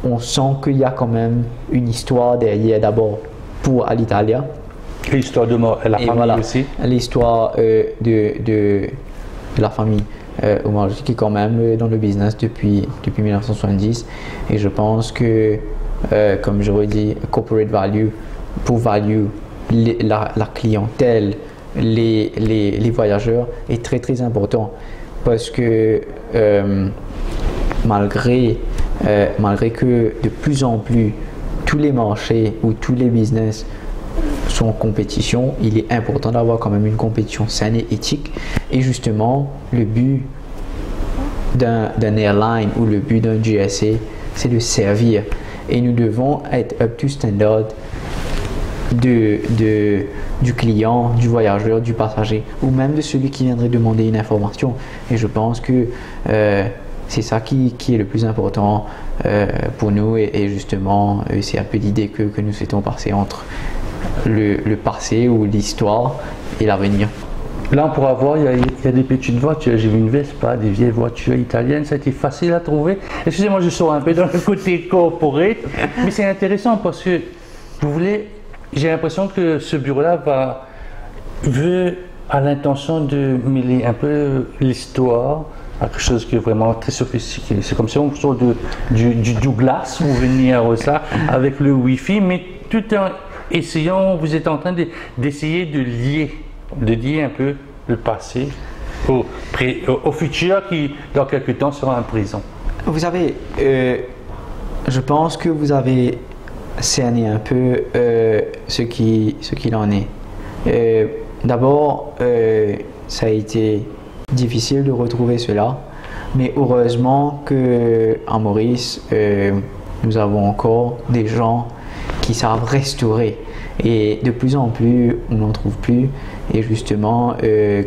on sent qu'il y a quand même une histoire derrière d'abord pour Alitalia.
L'histoire de la famille voilà, aussi.
L'histoire de la famille Omarjee qui est quand même dans le business depuis 1970. Et je pense que, comme j'aurais dit, corporate value, pour value, la clientèle, les voyageurs est très très important. Parce que malgré que de plus en plus tous les marchés ou tous les business sont en compétition, il est important d'avoir quand même une compétition saine et éthique. Et justement, le but d'un airline ou le but d'un GSA, c'est de servir. Et nous devons être up to standard du client, du voyageur, du passager ou même de celui qui viendrait demander une information. Et je pense que c'est ça qui est le plus important pour nous et justement c'est un peu l'idée que nous souhaitons passer entre le passé ou l'histoire et l'avenir.
Là, on pourra voir, il y a des petites voitures. J'ai vu une Vespa, des vieilles voitures italiennes. Ça a été facile à trouver. Excusez-moi, je sors un peu dans le côté corporate, mais c'est intéressant parce que j'ai l'impression que ce bureau-là a l'intention de mêler un peu l'histoire à quelque chose qui est vraiment très sophistiqué. C'est comme si on sort du Douglas pour venir ça avec le Wi-Fi, mais tout en essayant, vous êtes en train d'essayer de lier un peu le passé au futur qui, dans quelques temps, sera un présent.
Vous savez, je pense que vous avez cerné un peu ce qu'il en est. D'abord, ça a été difficile de retrouver cela Mais heureusement qu'en Maurice, nous avons encore des gens qui savent restaurer. Et de plus en plus, on n'en trouve plus. Et justement,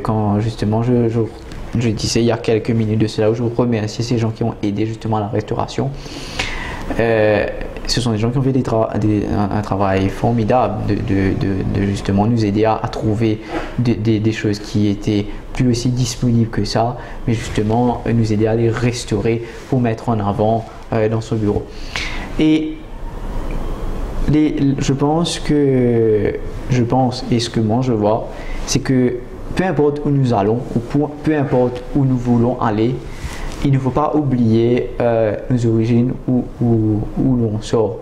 quand justement je disais il y a quelques minutes de cela, où je remercie ces gens qui ont aidé justement à la restauration. Ce sont des gens qui ont fait un travail formidable de justement nous aider à trouver des choses qui étaient plus aussi disponibles que ça, mais justement nous aider à les restaurer pour mettre en avant dans son bureau. Et je pense et ce que moi je vois, c'est que peu importe où nous allons ou peu importe où nous voulons aller, il ne faut pas oublier nos origines où l'on sort.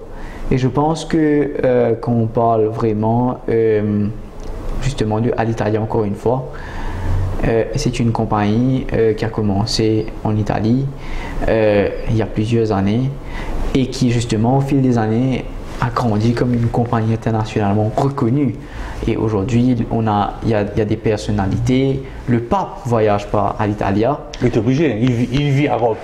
Et je pense que quand on parle vraiment justement de Alitalia encore une fois, c'est une compagnie qui a commencé en Italie il y a plusieurs années et qui justement au fil des années a grandi comme une compagnie internationalement reconnue. Et aujourd'hui, il y a des personnalités. Le pape voyage pas à l'Italia.
Il est obligé, il vit à Rome.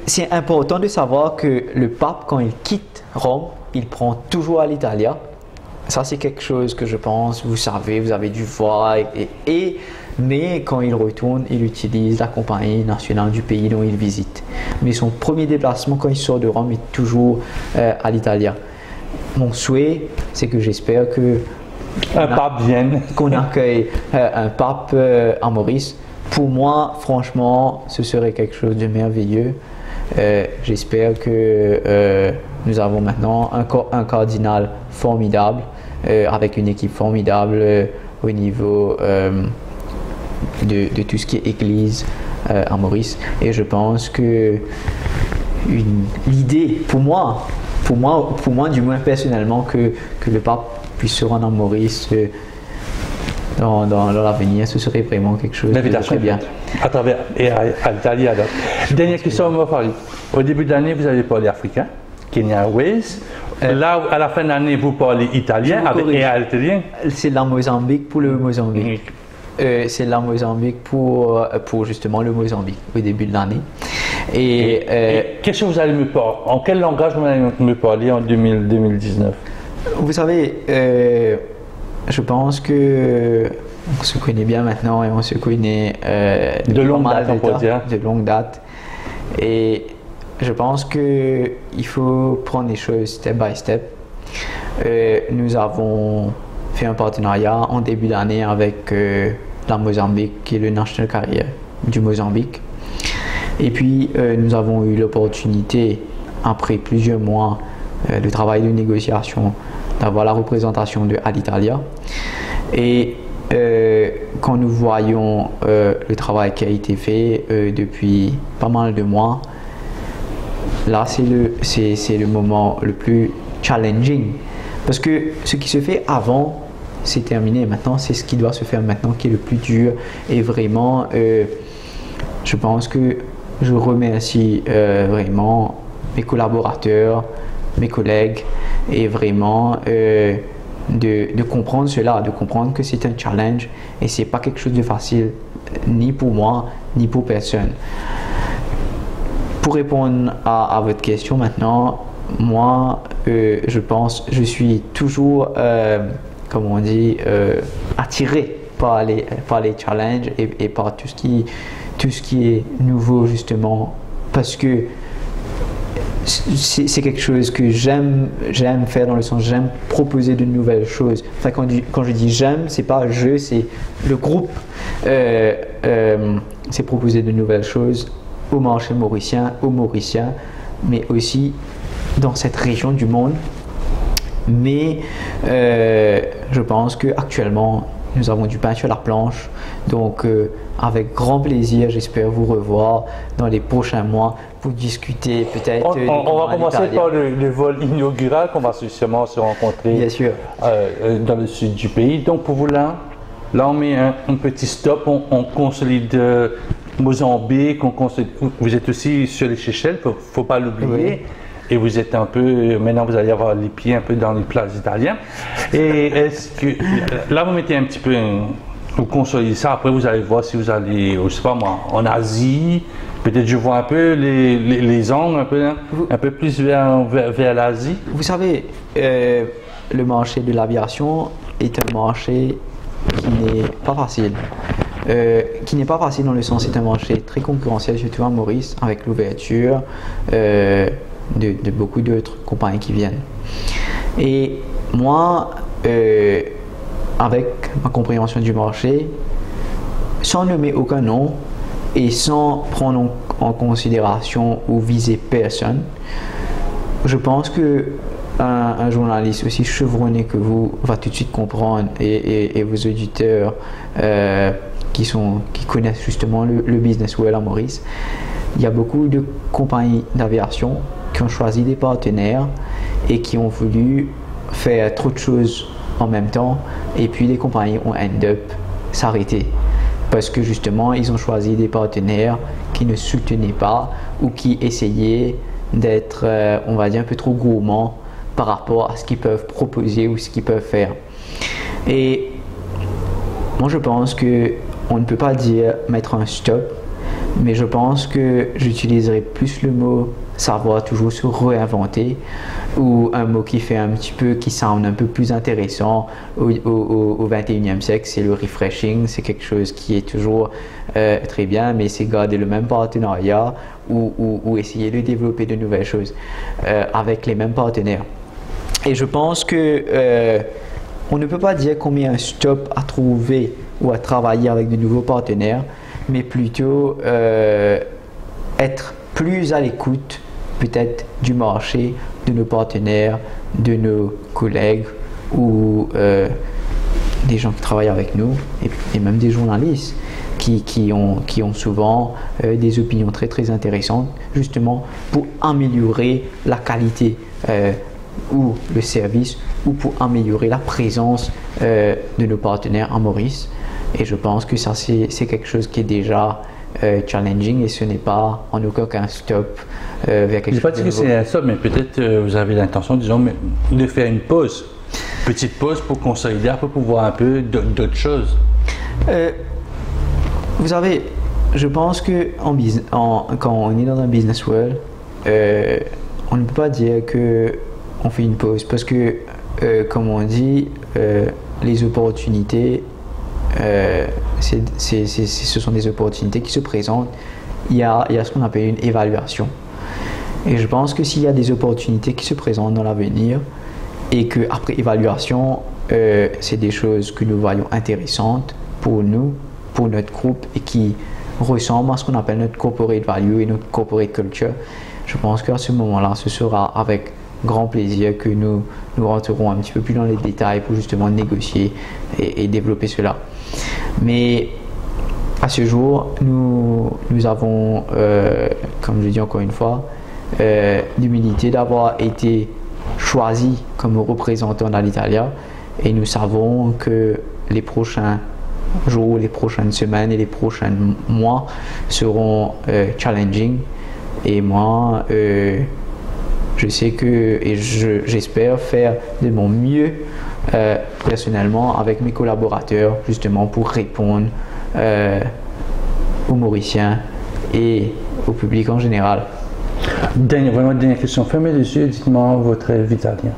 C'est important de savoir que le pape, quand il quitte Rome, il prend toujours à l'Italia. Ça, c'est quelque chose que je pense, vous savez, vous avez dû voir. Mais quand il retourne, il utilise la compagnie nationale du pays dont il visite. Mais son premier déplacement quand il sort de Rome est toujours à l'Italia. Mon souhait, c'est que j'espère que
pape vienne.
Qu'on accueille un pape en Maurice. Pour moi, franchement, ce serait quelque chose de merveilleux. J'espère que nous avons maintenant un cardinal formidable, avec une équipe formidable au niveau de tout ce qui est église en Maurice. Et je pense que l'idée, pour moi du moins personnellement, que le pape puisse se rendre en Maurice dans l'avenir, ce serait vraiment quelque chose de très bien.
À travers l'Italie. Dernière question, au début de l'année, vous avez parlé africain, Kenya Ways. Là, à la fin de l'année, vous parlez italien avec italien.
C'est la Mozambique pour le Mozambique. C'est la Mozambique pour justement le Mozambique au début de l'année.
Et qu'est-ce que vous allez me parler? En quel langage vous allez me parler en 2019?
Vous savez, je pense que on se connaît bien maintenant et on se connaît
de longue date, on peut dire.
De longue date. Et je pense qu'il faut prendre les choses step by step. Nous avons fait un partenariat en début d'année avec la Mozambique, qui est le National Carrier du Mozambique. Et puis, nous avons eu l'opportunité, après plusieurs mois de travail de négociation, d'avoir la représentation de Alitalia. Et quand nous voyons le travail qui a été fait depuis pas mal de mois, là, c'est le moment le plus challenging. Parce que ce qui se fait avant, c'est terminé. Maintenant, c'est ce qui doit se faire maintenant qui est le plus dur. Et vraiment, je pense que je remercie vraiment mes collaborateurs, mes collègues, et vraiment de comprendre cela, de comprendre que c'est un challenge et c'est pas quelque chose de facile, ni pour moi, ni pour personne. Pour répondre à votre question maintenant, moi, je suis toujours, comme on dit, attiré par les challenges et par tout ce qui est nouveau, justement, parce que c'est quelque chose que j'aime faire, dans le sens j'aime proposer de nouvelles choses. Enfin, quand je dis j'aime, c'est pas je, c'est le groupe. C'est proposer de nouvelles choses au marché mauricien, aux Mauriciens, mais aussi dans cette région du monde. Mais je pense qu'actuellement, nous avons du pain sur la planche. Donc, avec grand plaisir, j'espère vous revoir dans les prochains mois pour discuter peut-être.
On va commencer par le vol inaugural qu'on va sûrement se rencontrer.
Bien sûr.
Dans le sud du pays. Donc, pour vous là on met un petit stop, on consolide Mozambique, vous êtes aussi sur les Seychelles, il ne faut pas l'oublier. Oui. Et vous êtes un peu, maintenant vous allez avoir les pieds un peu dans les plats italiens. Et est-ce que, là vous mettez un petit peu, vous consolidez ça, après vous allez voir si vous allez, je sais pas moi, en Asie, Peut-être je vois un peu les angles, un peu plus vers l'Asie.
Vous savez, le marché de l'aviation est un marché qui n'est pas facile. Qui n'est pas facile dans le sens, c'est un marché très concurrentiel, surtout à Maurice, avec l'ouverture de beaucoup d'autres compagnies qui viennent. Et moi, avec ma compréhension du marché, sans nommer aucun nom et sans prendre en considération ou viser personne, je pense que un journaliste aussi chevronné que vous va tout de suite comprendre et vos auditeurs qui connaissent justement le business world à Maurice. Il y a beaucoup de compagnies d'aviation qui ont choisi des partenaires et qui ont voulu faire trop de choses en même temps, et puis les compagnies ont end up s'arrêter parce que justement ils ont choisi des partenaires qui ne soutenaient pas ou qui essayaient d'être, on va dire, un peu trop gourmands par rapport à ce qu'ils peuvent proposer ou ce qu'ils peuvent faire. Et moi je pense que on ne peut pas dire mettre un stop, mais je pense que j'utiliserai plus le mot savoir toujours se réinventer, ou un mot qui fait un petit peu, qui sound un peu plus intéressant au 21e siècle, c'est le refreshing. C'est quelque chose qui est toujours très bien, mais c'est garder le même partenariat ou essayer de développer de nouvelles choses avec les mêmes partenaires. Et je pense que on ne peut pas dire qu'on met un stop à trouver ou à travailler avec de nouveaux partenaires, mais plutôt être plus à l'écoute peut-être du marché, de nos partenaires, de nos collègues ou des gens qui travaillent avec nous et même des journalistes qui ont souvent des opinions très très intéressantes justement pour améliorer la qualité ou le service ou pour améliorer la présence de nos partenaires à Maurice. Et je pense que ça c'est quelque chose qui est déjà challenging et ce n'est pas en aucun cas un stop vers quelque chose de nouveau. Je ne sais pas dire que c'est un stop, mais peut-être vous avez l'intention, disons, de faire une pause, petite pause pour consolider, pour pouvoir un peu d'autres choses. Vous savez, je pense que quand on est dans un business world, on ne peut pas dire qu'on fait une pause parce que, comme on dit, les opportunités ce sont des opportunités qui se présentent. Il y a ce qu'on appelle une évaluation. Et je pense que s'il y a des opportunités qui se présentent dans l'avenir et qu'après évaluation, c'est des choses que nous voyons intéressantes pour nous, pour notre groupe et qui ressemblent à ce qu'on appelle notre corporate value et notre corporate culture, je pense qu'à ce moment-là, ce sera avec grand plaisir que nous rentrerons un petit peu plus dans les détails pour justement négocier et développer cela. Mais à ce jour, nous avons, comme je dis encore une fois, l'humilité d'avoir été choisi comme représentant d'Alitalia et nous savons que les prochains jours, les prochaines semaines et les prochains mois seront challenging. Et moi, je sais que et j'espère faire de mon mieux personnellement avec mes collaborateurs justement pour répondre aux Mauriciens et au public en général. Dernière question, fermez les yeux, dites-moi votre rêve italien.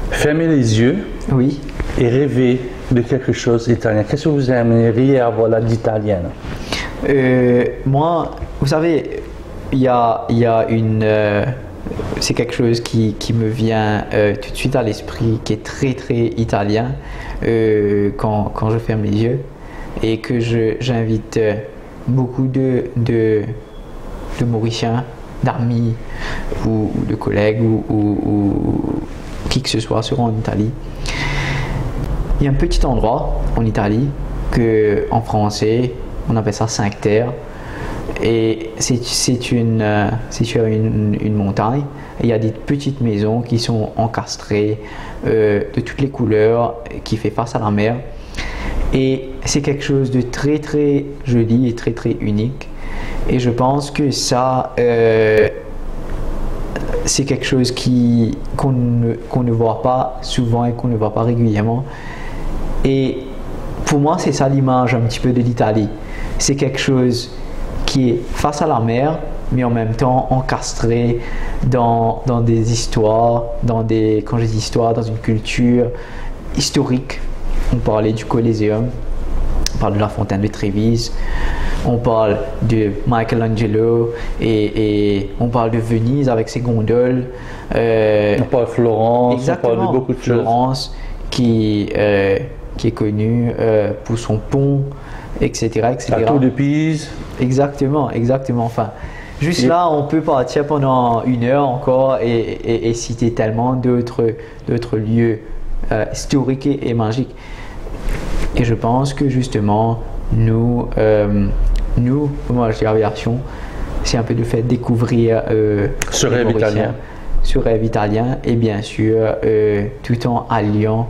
Fermez les yeux, oui, et rêvez de quelque chose d'italien. Qu'est-ce que vous aimeriez avoir là d'italien? Moi, vous savez, il y a une c'est quelque chose qui me vient tout de suite à l'esprit, qui est très très italien quand je ferme les yeux et que j'invite beaucoup de Mauriciens, d'amis ou de collègues ou qui que ce soit se rendre en Italie. Il y a un petit endroit en Italie que en français on appelle ça 5 terres. Et c'est une montagne. Il y a des petites maisons qui sont encastrées de toutes les couleurs, qui fait face à la mer. Et c'est quelque chose de très très joli et très très unique. Et je pense que ça, c'est quelque chose qu'on ne voit pas souvent et qu'on ne voit pas régulièrement. Et pour moi, c'est ça l'image un petit peu de l'Italie. C'est quelque chose qui est face à la mer, mais en même temps encastré dans des histoires, quand je dis histoire, dans une culture historique. On parlait du Coliseum, on parle de la fontaine de Trévise, on parle de Michelangelo et on parle de Venise avec ses gondoles.
On parle de Florence,
exactement,
on parle de beaucoup de
Florence
choses.
Qui est connue pour son pont, etc. etc.
La tour de Pise.
Exactement. Enfin, juste là, on peut partir pendant 1 heure encore et citer tellement d'autres lieux historiques et magiques. Et je pense que justement, nous, moi je dis aviation, c'est un peu de faire découvrir
Ce rêve italien.
Ce rêve italien et bien sûr tout en alliant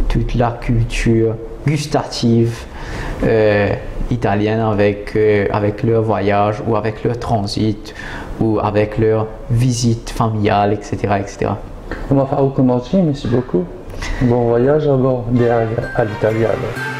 toute la culture gustative italienne avec leur voyage ou avec leur transit ou avec leur visite familiale, etc. etc.
On va faire merci beaucoup. Bon voyage à bord à l'Italie alors.